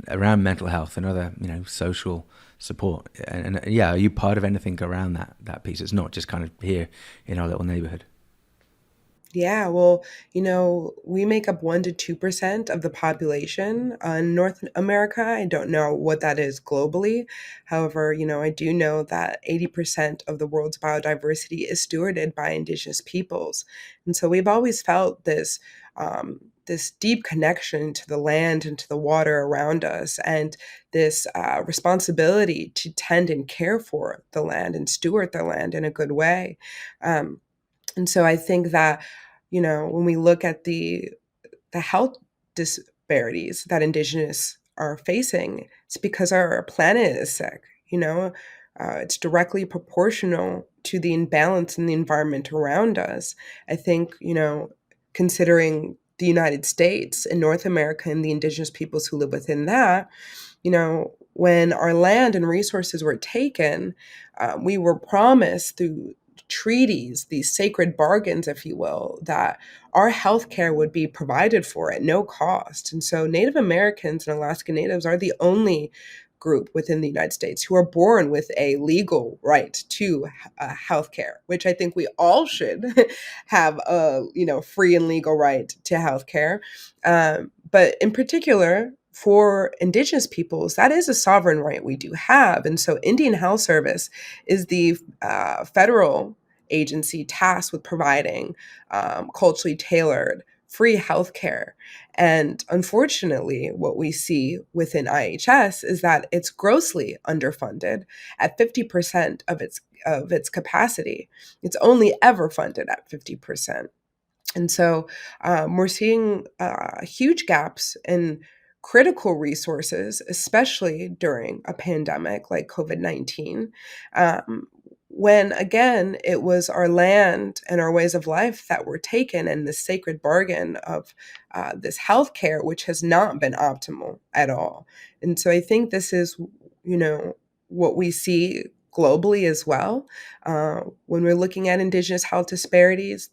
around mental health and other social support? And yeah, are you part of anything around that piece? It's not just kind of here in our little neighborhood. Yeah, well, we make up 1 to 2% of the population in North America. I don't know what that is globally. However, I do know that 80% of the world's biodiversity is stewarded by indigenous peoples. And so we've always felt this deep connection to the land and to the water around us, and this responsibility to tend and care for the land and steward the land in a good way. Um, and so I think that, when we look at the health disparities that Indigenous are facing, it's because our planet is sick. It's directly proportional to the imbalance in the environment around us. I think, considering the United States and North America and the Indigenous peoples who live within that, when our land and resources were taken, we were promised through treaties, these sacred bargains, if you will, that our healthcare would be provided for at no cost. And so Native Americans and Alaska Natives are the only group within the United States who are born with a legal right to healthcare, which I think we all should have a free and legal right to healthcare. But in particular, for Indigenous peoples, that is a sovereign right we do have. And so Indian Health Service is the federal agency tasked with providing culturally tailored free healthcare. And unfortunately, what we see within IHS is that it's grossly underfunded at 50% of its capacity. It's only ever funded at 50%. And so we're seeing huge gaps in critical resources, especially during a pandemic like COVID-19, when again, it was our land and our ways of life that were taken, and the sacred bargain of this healthcare, which has not been optimal at all. And so I think this is, what we see globally as well. When we're looking at Indigenous health disparities,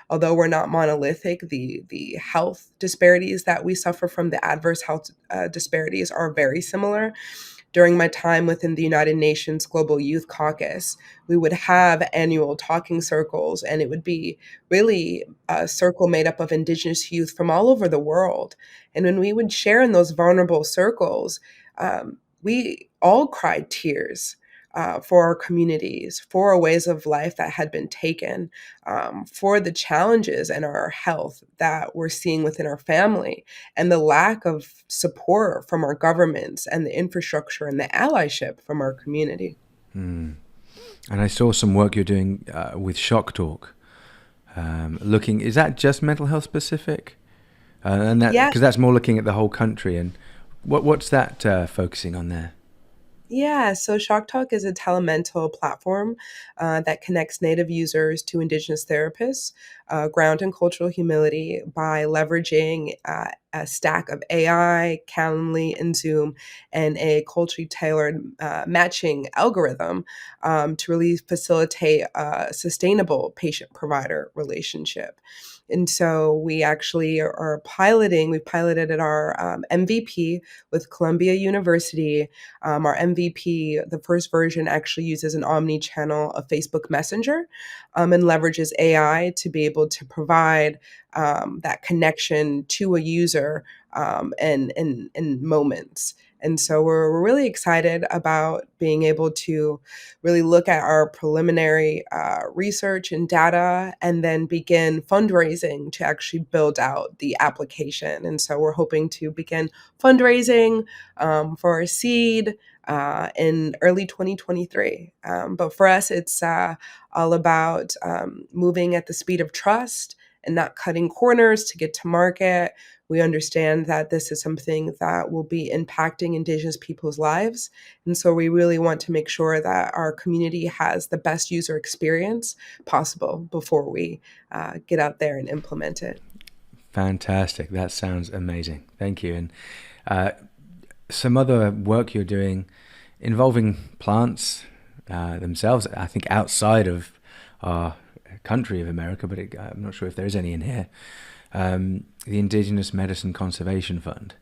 although we're not monolithic, the health disparities that we suffer from, the adverse health disparities, are very similar. During my time within the United Nations Global Youth Caucus, we would have annual talking circles, and it would be really a circle made up of Indigenous youth from all over the world. And when we would share in those vulnerable circles, we all cried tears for our communities, for our ways of life that had been taken, for the challenges in our health that we're seeing within our family, and the lack of support from our governments and the infrastructure and the allyship from our community. And I saw some work you're doing with Shock Talk. Is that just mental health specific? And that, Yeah. because that's more looking at the whole country. And what's that focusing on there? Yeah, so Shock Talk is a telemental platform that connects Native users to Indigenous therapists, ground in cultural humility by leveraging a stack of AI, Calendly, and Zoom, and a culturally tailored matching algorithm to really facilitate a sustainable patient-provider relationship. And so we actually are we've piloted our MVP with Columbia University. Our MVP, the first version, actually uses an omni-channel of Facebook Messenger and leverages AI to be able to provide that connection to a user in moments. And so we're really excited about being able to really look at our preliminary research and data, and then begin fundraising to actually build out the application. And so we're hoping to begin fundraising for our seed in early 2023. But for us, it's all about moving at the speed of trust and not cutting corners to get to market. We understand that this is something that will be impacting Indigenous people's lives. And so we really want to make sure that our community has the best user experience possible before we get out there and implement it. Fantastic. That sounds amazing. Thank you. And some other work you're doing involving plants themselves, I think outside of our country of America, but I'm not sure if there is any in here. The Indigenous Medicine Conservation Fund.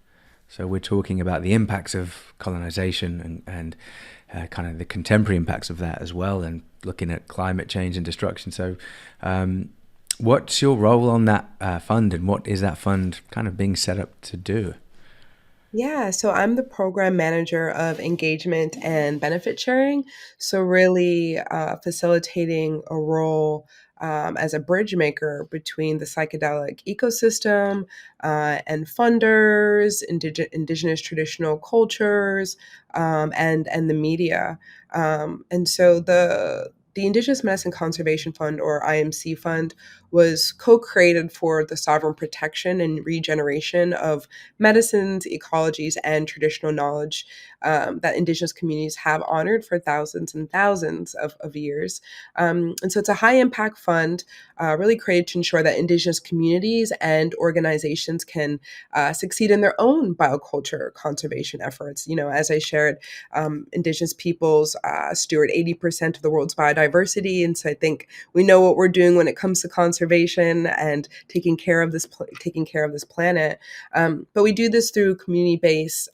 So we're talking about the impacts of colonization and kind of the contemporary impacts of that as well, and looking at climate change and destruction. So what's your role on that fund, and what is that fund kind of being set up to do? Yeah, so I'm the program manager of engagement and benefit sharing. So, really facilitating a role as a bridge maker between the psychedelic ecosystem and funders, indigenous traditional cultures, and the media. And so the Indigenous Medicine Conservation Fund, or IMC Fund, was co-created for the sovereign protection and regeneration of medicines, ecologies, and traditional knowledge that Indigenous communities have honored for thousands and thousands of years. And so it's a high impact fund really created to ensure that Indigenous communities and organizations can succeed in their own bioculture conservation efforts. As I shared, Indigenous peoples steward 80% of the world's biodiversity. And so I think we know what we're doing when it comes to conservation and taking care of this planet. But we do this through community-based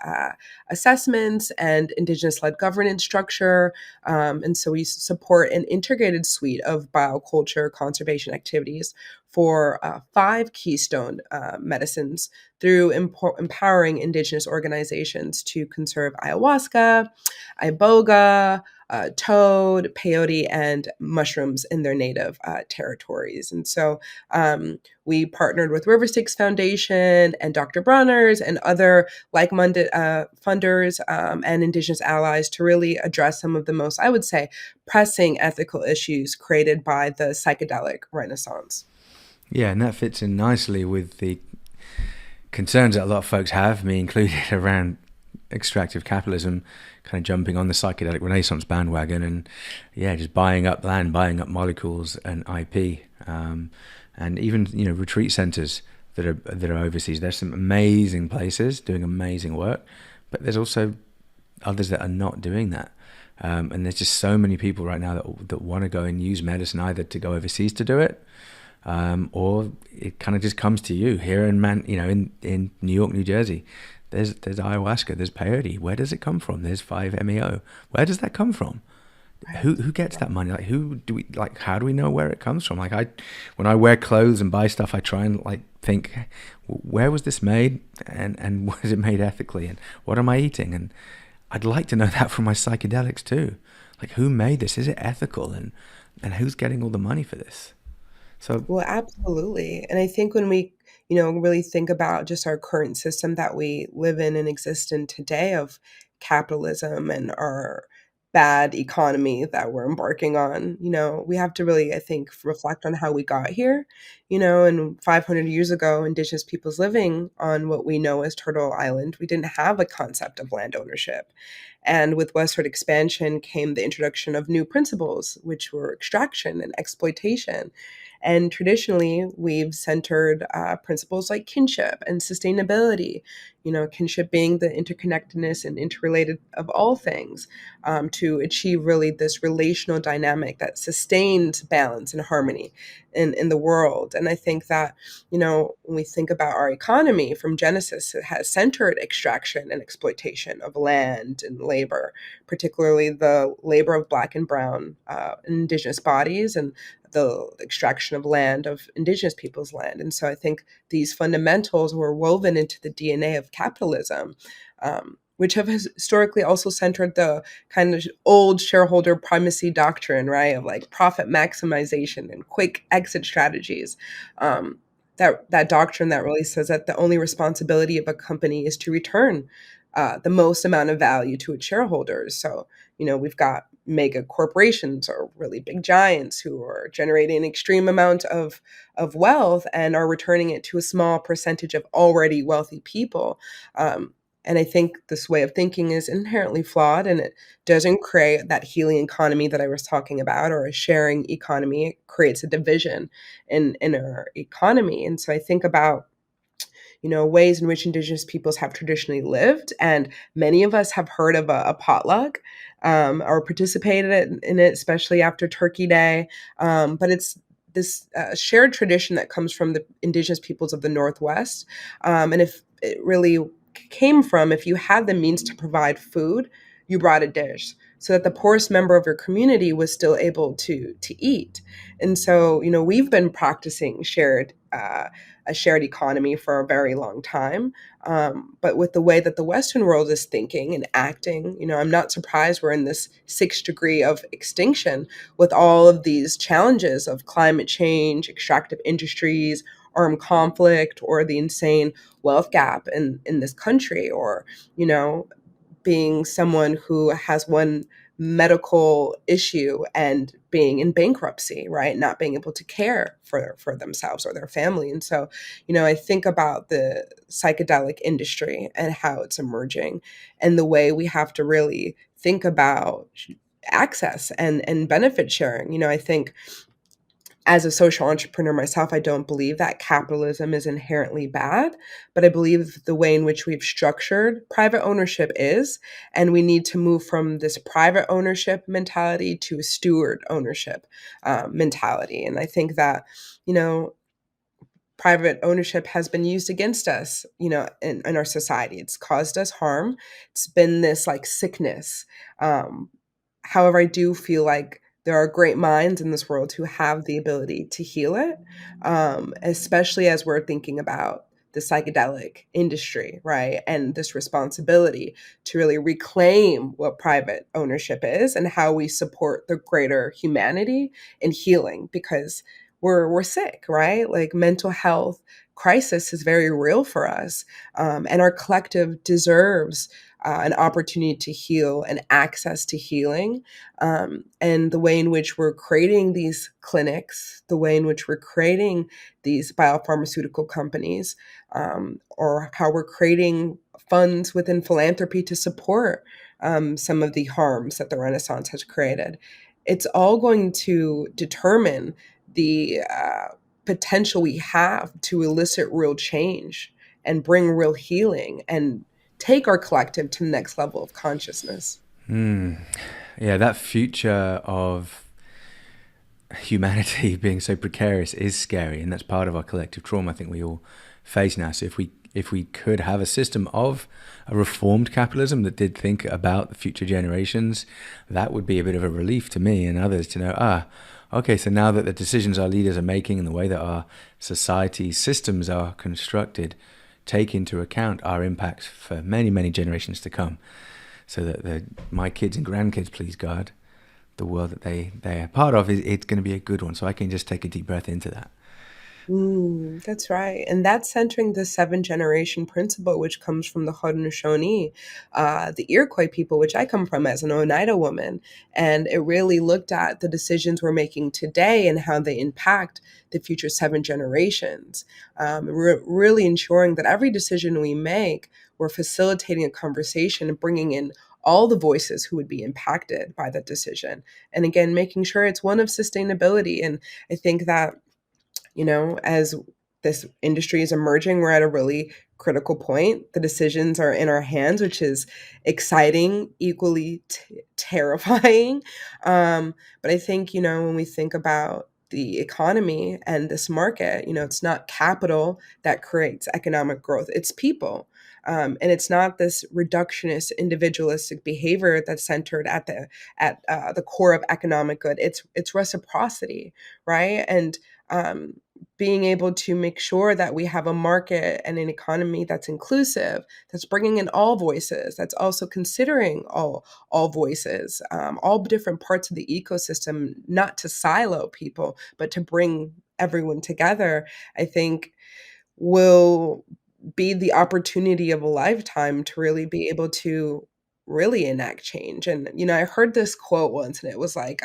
assessments and Indigenous-led governance structure. And so we support an integrated suite of bioculture conservation activities for 5 keystone medicines through empowering Indigenous organizations to conserve ayahuasca, iboga, toad, peyote, and mushrooms in their native territories. And so we partnered with River Styx Foundation and Dr. Bronner's and other like-minded funders and Indigenous allies to really address some of the most, I would say, pressing ethical issues created by the psychedelic renaissance. Yeah, and that fits in nicely with the concerns that a lot of folks have, me included, around extractive capitalism kind of jumping on the psychedelic renaissance bandwagon and, yeah, just buying up land, buying up molecules and IP, and even, retreat centers that are overseas. There's some amazing places doing amazing work, but there's also others that are not doing that. And there's just so many people right now that want to go and use medicine either to go overseas to do it, or it kind of just comes to you here in in New York, New Jersey. There's ayahuasca, there's peyote. Where does it come from? There's 5-MeO. Where does that come from? Who gets that money? How do we know where it comes from? When I wear clothes and buy stuff, I try and think, where was this made, and was it made ethically, and what am I eating? And I'd like to know that from my psychedelics too. Who made this? Is it ethical? And who's getting all the money for this? So Well, absolutely. And I think when we, really think about just our current system that we live in and exist in today of capitalism and our bad economy that we're embarking on, we have to really, I think, reflect on how we got here. And 500 years ago, Indigenous peoples living on what we know as Turtle Island, we didn't have a concept of land ownership. And with westward expansion came the introduction of new principles, which were extraction and exploitation. And traditionally, we've centered principles like kinship and sustainability, kinship being the interconnectedness and interrelated of all things, to achieve really this relational dynamic that sustains balance and harmony in the world. And I think that, when we think about our economy from Genesis, it has centered extraction and exploitation of land and labor, particularly the labor of Black and Brown Indigenous bodies and the extraction of land, of Indigenous people's land. And so I think these fundamentals were woven into the DNA of capitalism, which have historically also centered the kind of old shareholder primacy doctrine, right, of profit maximization and quick exit strategies. That doctrine that really says that the only responsibility of a company is to return the most amount of value to its shareholders. So, we've got mega corporations or really big giants who are generating an extreme amount of wealth and are returning it to a small percentage of already wealthy people. And I think this way of thinking is inherently flawed, and it doesn't create that healing economy that I was talking about, or a sharing economy. It creates a division in our economy. And so I think about ways in which Indigenous peoples have traditionally lived. And many of us have heard of a potluck or participated in it, especially after Turkey Day. But it's this shared tradition that comes from the Indigenous peoples of the Northwest. And if it really came from, if you had the means to provide food, you brought a dish so that the poorest member of your community was still able to eat. And so, we've been practicing a shared economy for a very long time. But with the way that the Western world is thinking and acting, I'm not surprised we're in this 6th degree of extinction with all of these challenges of climate change, extractive industries, armed conflict, or the insane wealth gap in this country, or, being someone who has one medical issue and being in bankruptcy, right? Not being able to care for themselves or their family. And so, I think about the psychedelic industry and how it's emerging and the way we have to really think about access and benefit sharing. I think as a social entrepreneur myself, I don't believe that capitalism is inherently bad, but I believe the way in which we've structured private ownership is, and we need to move from this private ownership mentality to a steward ownership mentality. And I think that, you know, private ownership has been used against us, in our society. It's caused us harm. It's been this like sickness. Um, However, I do feel like there are great minds in this world who have the ability to heal it, especially as we're thinking about the psychedelic industry, right? And this responsibility to really reclaim what private ownership is and how we support the greater humanity in healing because we're sick, right? Like mental health crisis is very real for us, and our collective deserves an opportunity to heal and access to healing. And the way in which we're creating these clinics, the way in which we're creating these biopharmaceutical companies, or how we're creating funds within philanthropy to support some of the harms that the Renaissance has created. It's all going to determine the potential we have to elicit real change and bring real healing and take our collective to the next level of consciousness. Yeah, that future of humanity being so precarious is scary, and that's part of our collective trauma I think we all face now. So if we could have a system of a reformed capitalism that did think about the future generations, that would be a bit of a relief to me and others to know, okay, so now that the decisions our leaders are making and the way that our society systems are constructed take into account our impacts for many, many generations to come, so that my kids and grandkids, please God, the world that they are part of, it's going to be a good one. So I can just take a deep breath into that. That's right. And that's centering the seven generation principle, which comes from the Haudenosaunee, the Iroquois people, which I come from as an Oneida woman. And it really looked at the decisions we're making today and how they impact the future seven generations. We're really ensuring that every decision we make, we're facilitating a conversation and bringing in all the voices who would be impacted by that decision. And again, making sure it's one of sustainability. And I think that as this industry is emerging, we're at a really critical point. The decisions are in our hands, which is exciting, equally terrifying. But I think, when we think about the economy and this market, it's not capital that creates economic growth, it's people. And it's not this reductionist, individualistic behavior that's centered at the core of economic good. It's reciprocity, right? And being able to make sure that we have a market and an economy that's inclusive, that's bringing in all voices, that's also considering all voices, all different parts of the ecosystem, not to silo people, but to bring everyone together, I think will be the opportunity of a lifetime to really be able to really enact change. And, I heard this quote once and it was like,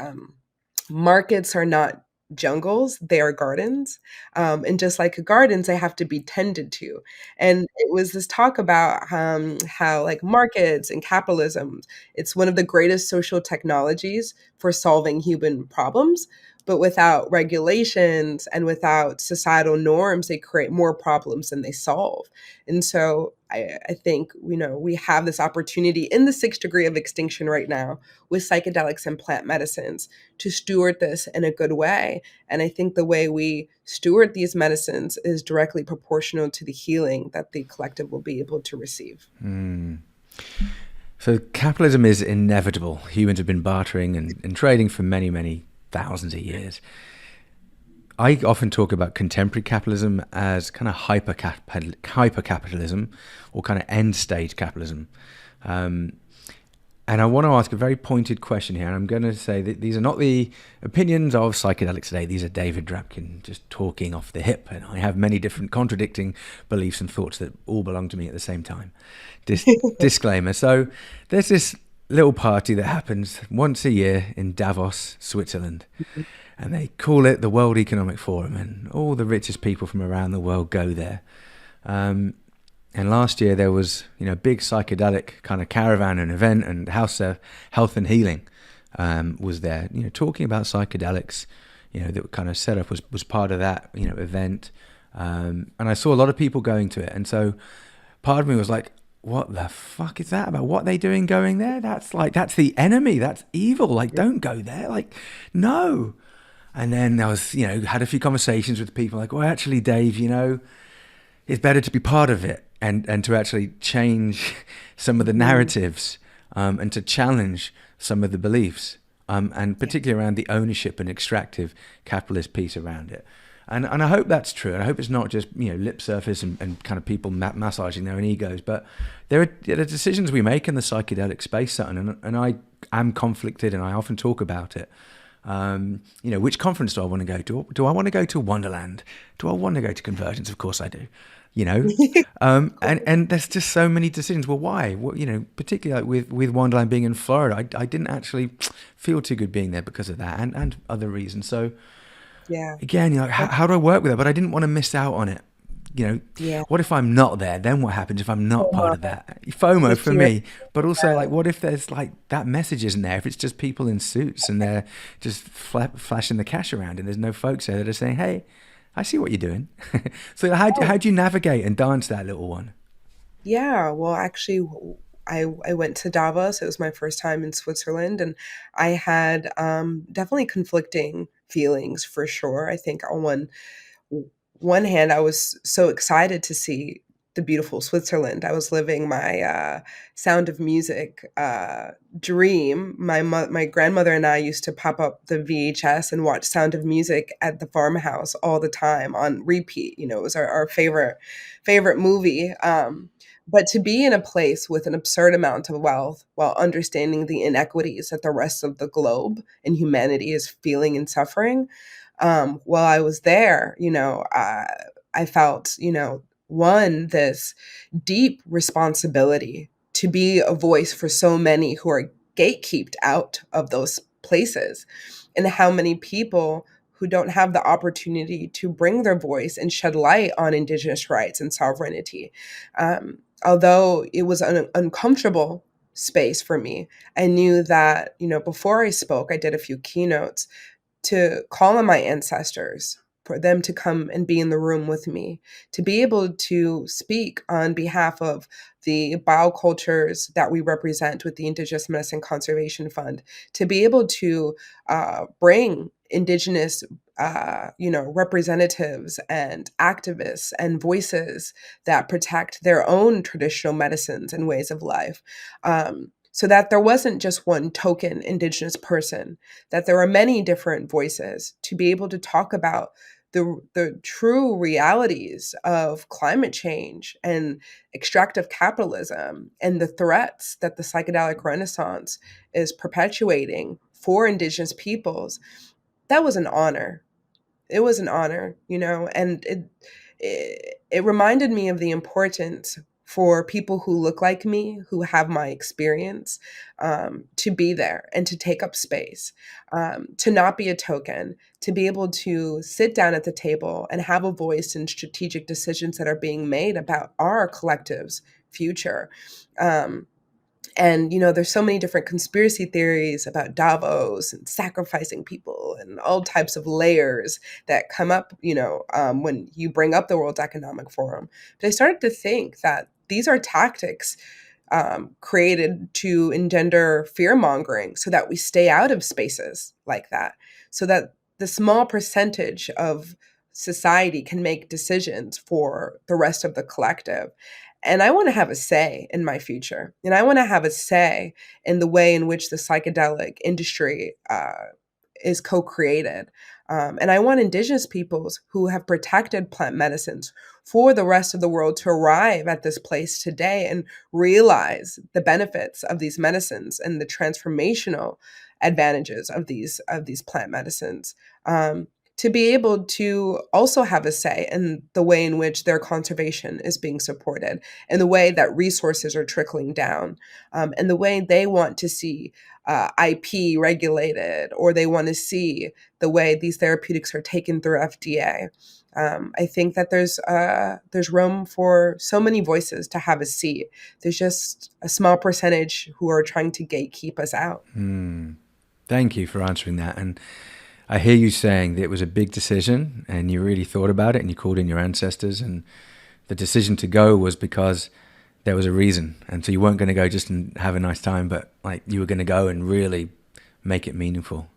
markets are not jungles, they are gardens. And just like gardens, they have to be tended to. And it was this talk about how like markets and capitalism, it's one of the greatest social technologies for solving human problems. But without regulations and without societal norms, they create more problems than they solve. And so I think, we have this opportunity in the sixth degree of extinction right now with psychedelics and plant medicines to steward this in a good way. And I think the way we steward these medicines is directly proportional to the healing that the collective will be able to receive. So capitalism is inevitable. Humans have been bartering and trading for many, many thousands of years. I often talk about contemporary capitalism as kind of hyper capitalism or kind of end stage capitalism. And I want to ask a very pointed question here. I'm going to say that these are not the opinions of psychedelics today. These are David Drapkin just talking off the hip. And I have many different contradicting beliefs and thoughts that all belong to me at the same time. Disclaimer. So there's this little party that happens once a year in Davos, Switzerland. And they call it the World Economic Forum, and all the richest people from around the world go there. And last year there was, a big psychedelic kind of caravan and event, and House of Health and Healing was there, talking about psychedelics, that kind of set up was part of that, event. And I saw a lot of people going to it. And so part of me was like, what the fuck is that about? What are they doing going there? That's the enemy. That's evil. Like, don't go there. Like, no. And then I was, had a few conversations with people like, well, actually, Dave, it's better to be part of it and to actually change some of the narratives and to challenge some of the beliefs and particularly around the ownership and extractive capitalist piece around it. And I hope that's true. And I hope it's not just, lip surface and kind of people massaging their own egos. But there are decisions we make in the psychedelic space, Sutton, and I am conflicted, and I often talk about it. Which conference do I want to go to? Do I want to go to Wonderland? Do I want to go to Convergence? Of course I do. And there's just so many decisions. Well, why? Well, particularly like with Wonderland being in Florida, I didn't actually feel too good being there because of that and other reasons. So Yeah. again, how do I work with it? But I didn't want to miss out on it. Yeah. What if I'm not there? Then what happens if I'm not part FOMO, of that? FOMO the for fear. me. But also, like, what if there's like that message isn't there? If it's just people in suits and they're just flashing the cash around, and there's no folks there that are saying, "Hey, I see what you're doing." So how do you navigate and dance that little one? Yeah, well, actually, I went to Davos. It was my first time in Switzerland, and I had definitely conflicting feelings for sure. I think on one hand, I was so excited to see the beautiful Switzerland. I was living my Sound of Music dream. My grandmother and I used to pop up the VHS and watch Sound of Music at the farmhouse all the time on repeat. It was our favorite movie. But to be in a place with an absurd amount of wealth while understanding the inequities that the rest of the globe and humanity is feeling and suffering, while I was there, I felt, one, this deep responsibility to be a voice for so many who are gatekept out of those places, and how many people who don't have the opportunity to bring their voice and shed light on Indigenous rights and sovereignty. Although it was an uncomfortable space for me, I knew that, before I spoke, I did a few keynotes to call on my ancestors, for them to come and be in the room with me, to be able to speak on behalf of the biocultures that we represent with the Indigenous Medicine Conservation Fund, to be able to bring Indigenous, representatives and activists and voices that protect their own traditional medicines and ways of life. So that there wasn't just one token Indigenous person, that there are many different voices to be able to talk about the true realities of climate change and extractive capitalism and the threats that the psychedelic renaissance is perpetuating for Indigenous peoples. That was an honor. It was an honor, and it reminded me of the importance for people who look like me, who have my experience, to be there and to take up space, to not be a token, to be able to sit down at the table and have a voice in strategic decisions that are being made about our collective's future. And there's so many different conspiracy theories about Davos and sacrificing people and all types of layers that come up, when you bring up the World Economic Forum. But I started to think that these are tactics created to engender fear mongering so that we stay out of spaces like that, so that the small percentage of society can make decisions for the rest of the collective. And I want to have a say in my future. And I want to have a say in the way in which the psychedelic industry is co created. And I want Indigenous peoples who have protected plant medicines for the rest of the world to arrive at this place today and realize the benefits of these medicines and the transformational advantages of these plant medicines. to be able to also have a say in the way in which their conservation is being supported, and the way that resources are trickling down, and the way they want to see IP regulated, or they want to see the way these therapeutics are taken through FDA. I think that there's room for so many voices to have a seat. There's just a small percentage who are trying to gatekeep us out. Thank you for answering that. And I hear you saying that it was a big decision and you really thought about it and you called in your ancestors, and the decision to go was because there was a reason. And so you weren't going to go just and have a nice time, but like you were going to go and really make it meaningful.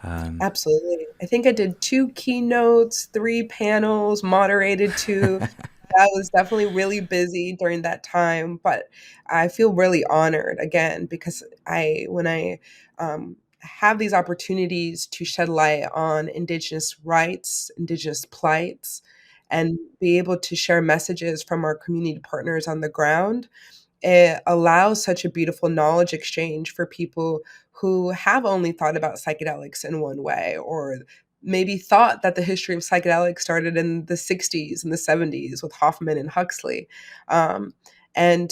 Absolutely. I think I did 2 keynotes, 3 panels, moderated 2. I was definitely really busy during that time, but I feel really honored again because when I have these opportunities to shed light on Indigenous rights, Indigenous plights, and be able to share messages from our community partners on the ground, it allows such a beautiful knowledge exchange for people who have only thought about psychedelics in one way, or maybe thought that the history of psychedelics started in the 60s and the 70s with Hoffman and Huxley. Um, and,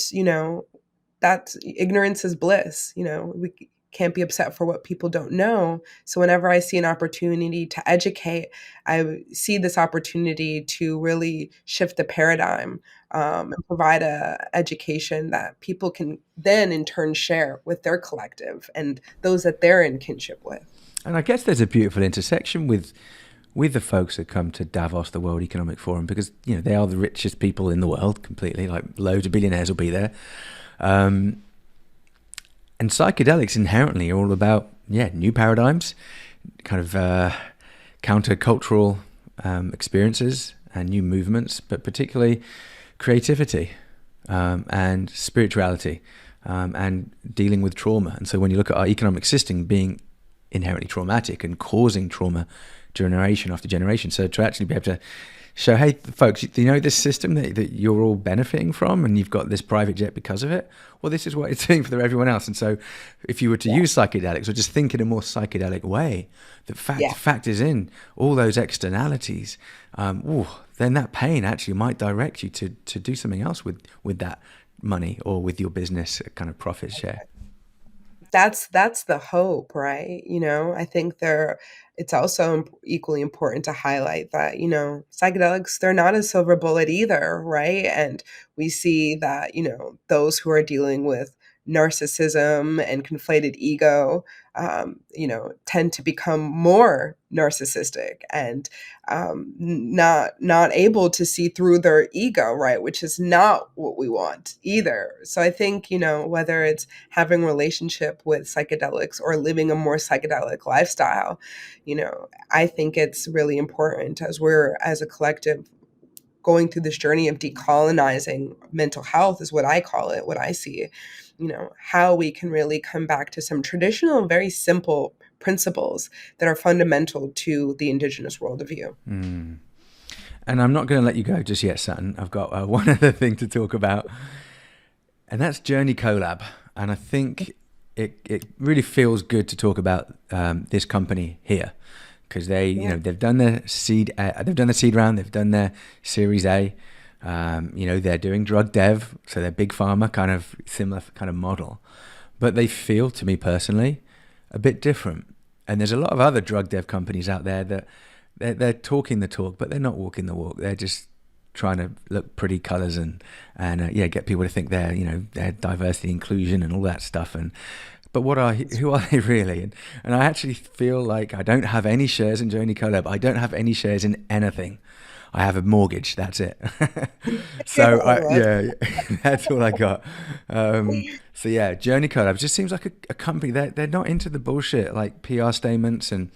that ignorance is bliss. We can't be upset for what people don't know. So whenever I see an opportunity to educate, I see this opportunity to really shift the paradigm, and provide a education that people can then in turn share with their collective and those that they're in kinship with. And I guess there's a beautiful intersection with the folks that come to Davos, the World Economic Forum, because they are the richest people in the world completely. Like loads of billionaires will be there. And psychedelics inherently are all about, new paradigms, kind of countercultural experiences and new movements, but particularly creativity and spirituality and dealing with trauma. And so when you look at our economic system being inherently traumatic and causing trauma generation after generation, so to actually be able to show, hey, folks, this system that you're all benefiting from, and you've got this private jet because of it. Well, this is what it's doing for everyone else. And so if you were to use psychedelics, or just think in a more psychedelic way that factors in all those externalities, then that pain actually might direct you to do something else with that money or with your business kind of profit share. That's the hope, right? I think it's also equally important to highlight that, psychedelics, they're not a silver bullet either, right? And we see that, those who are dealing with narcissism and conflated ego, tend to become more narcissistic and not able to see through their ego, right? Which is not what we want either. So I think, whether it's having a relationship with psychedelics or living a more psychedelic lifestyle, I think it's really important as we're, as a collective, going through this journey of decolonizing mental health is what I call it, what I see, how we can really come back to some traditional, very simple principles that are fundamental to the Indigenous worldview. And I'm not going to let you go just yet, Sutton. I've got one other thing to talk about, and that's Journey Colab. And I think it really feels good to talk about this company here, because they've done their seed round, they've done their Series A. They're doing drug dev, so they're big pharma, kind of similar kind of model, but they feel, to me personally, a bit different. And there's a lot of other drug dev companies out there that they're talking the talk, but they're not walking the walk. They're just trying to look pretty colors and get people to think they're diversity, inclusion, and all that stuff. But who are they really? And I actually feel like I don't have any shares in Journey Colab. I don't have any shares in anything. I have a mortgage. That's it. So that's all I got. Journey Colab just seems like a company that they're not into the bullshit like PR statements and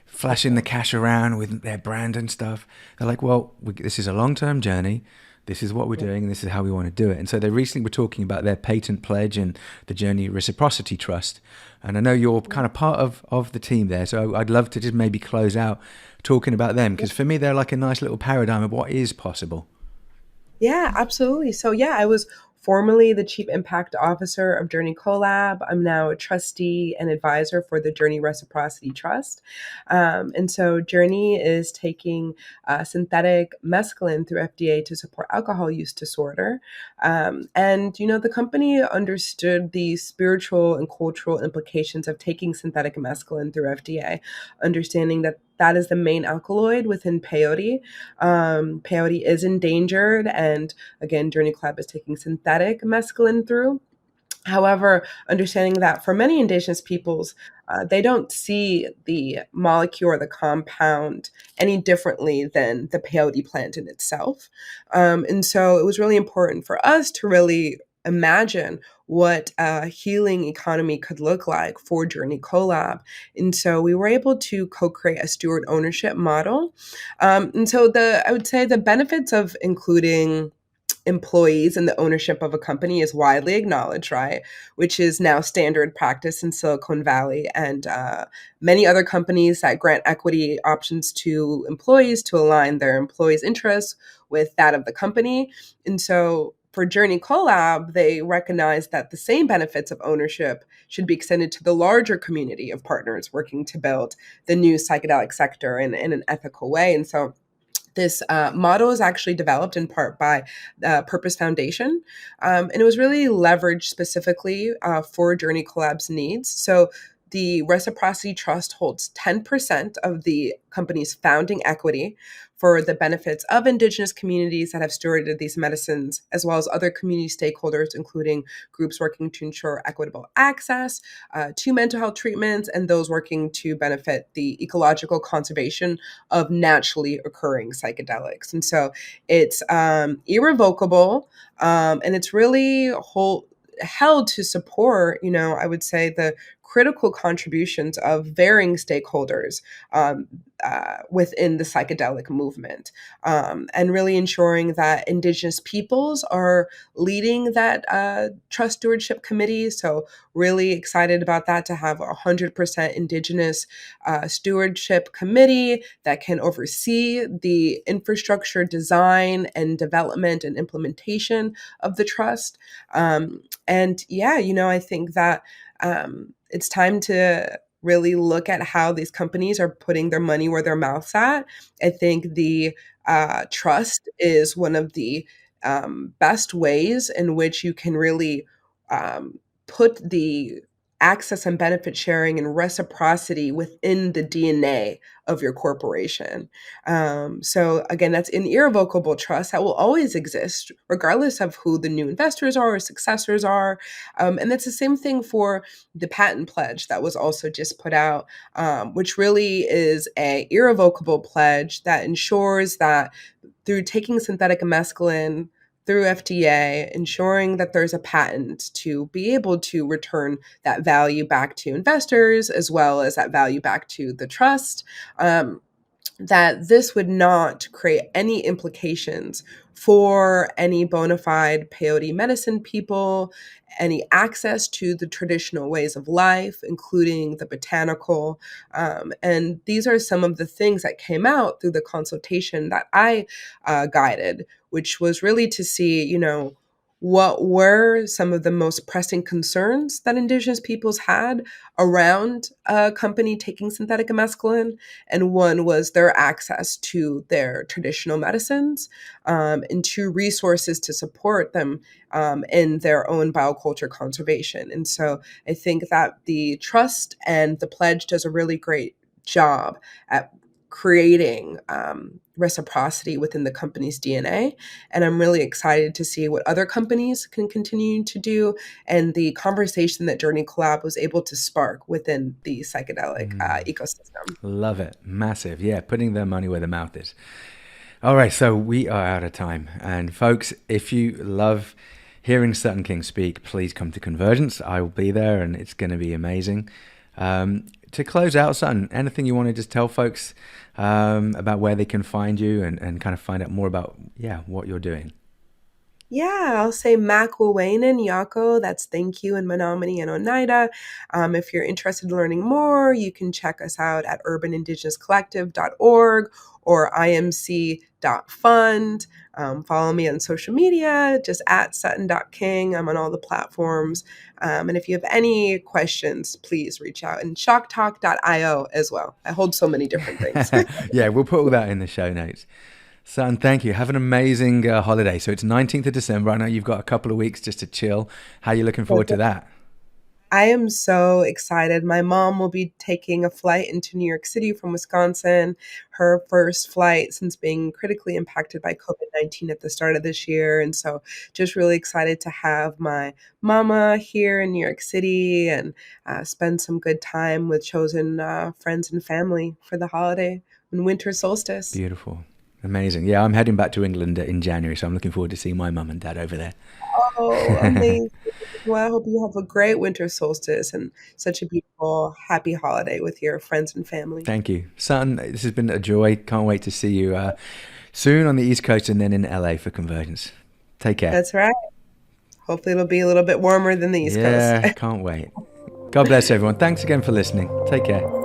flashing the cash around with their brand and stuff. They're like, well, this is a long-term journey. This is what we're doing, and this is how we want to do it. And so they recently were talking about their patent pledge and the Journey Reciprocity Trust. And I know you're kind of part of the team there, so I'd love to just maybe close out talking about them, because for me, they're like a nice little paradigm of what is possible. Yeah, absolutely. So I was formerly the Chief Impact Officer of Journey Colab. I'm now a trustee and advisor for the Journey Reciprocity Trust. And so Journey is taking synthetic mescaline through FDA to support alcohol use disorder. And, the company understood the spiritual and cultural implications of taking synthetic mescaline through FDA, understanding that that is the main alkaloid within peyote. Peyote is endangered, and again, Journey Club is taking synthetic mescaline through. However, understanding that for many indigenous peoples, they don't see the molecule or the compound any differently than the peyote plant in itself. And so it was really important for us to really imagine what a healing economy could look like for Journey Colab. And so we were able to co-create a steward ownership model. And so I would say the benefits of including employees and the ownership of a company is widely acknowledged, right? Which is now standard practice in Silicon Valley and many other companies that grant equity options to employees to align their employees' interests with that of the company. And so for Journey Colab, they recognize that the same benefits of ownership should be extended to the larger community of partners working to build the new psychedelic sector in an ethical way. And so this model is actually developed in part by Purpose Foundation, and it was really leveraged specifically for Journey Collab's needs. So the Reciprocity Trust holds 10% of the company's founding equity for the benefits of Indigenous communities that have stewarded these medicines, as well as other community stakeholders, including groups working to ensure equitable access to mental health treatments and those working to benefit the ecological conservation of naturally occurring psychedelics. And so it's irrevocable, and it's really held to support, I would say, the critical contributions of varying stakeholders within the psychedelic movement, and really ensuring that Indigenous peoples are leading that trust stewardship committee. So really excited about that, to have 100% Indigenous stewardship committee that can oversee the infrastructure design and development and implementation of the trust. And yeah, I think that it's time to really look at how these companies are putting their money where their mouth's at. I think the trust is one of the best ways in which you can really put the access and benefit sharing and reciprocity within the DNA of your corporation. So again, that's an irrevocable trust that will always exist, regardless of who the new investors are or successors are. And that's the same thing for the patent pledge that was also just put out, which really is a irrevocable pledge that ensures that through taking synthetic mescaline through FDA, ensuring that there's a patent to be able to return that value back to investors, as well as that value back to the trust, that this would not create any implications for any bona fide peyote medicine people, any access to the traditional ways of life, including the botanical. And these are some of the things that came out through the consultation that I guided, which was really to see, what were some of the most pressing concerns that Indigenous peoples had around a company taking synthetic mescaline. And one was their access to their traditional medicines, and two, resources to support them in their own bioculture conservation. And so I think that the trust and the pledge does a really great job at creating reciprocity within the company's DNA. And I'm really excited to see what other companies can continue to do, and the conversation that Journey Collab was able to spark within the psychedelic ecosystem. Love it. Massive. Yeah, putting their money where their mouth is. All right, so we are out of time. And folks, if you love hearing Sutton King speak, please come to Convergence. I will be there, and it's going to be amazing. To close out, Sutton, anything you want to just tell folks about where they can find you and kind of find out more about, what you're doing? Yeah, I'll say Makwawainen Yako. That's thank you in Menominee and Oneida. If you're interested in learning more, you can check us out at urbanindigenouscollective.org or imc.fund. Follow me on social media, just at Sutton.King. I'm on all the platforms. And if you have any questions, please reach out. And shocktalk.io as well. I hold so many different things. Yeah, we'll put all that in the show notes. Son, thank you. Have an amazing holiday. So it's 19th of December. I know you've got a couple of weeks just to chill. How are you looking forward to that? I am so excited. My mom will be taking a flight into New York City from Wisconsin, her first flight since being critically impacted by COVID-19 at the start of this year. And so just really excited to have my mama here in New York City and spend some good time with chosen friends and family for the holiday and winter solstice. Beautiful. Amazing. Yeah, I'm heading back to England in January, so I'm looking forward to seeing my mum and dad over there. Oh, amazing. Well, I hope you have a great winter solstice and such a beautiful, happy holiday with your friends and family. Thank you. Son, this has been a joy. Can't wait to see you soon on the East Coast and then in LA for Convergence. Take care. That's right. Hopefully, it'll be a little bit warmer than the East Coast. Yeah, can't wait. God bless everyone. Thanks again for listening. Take care.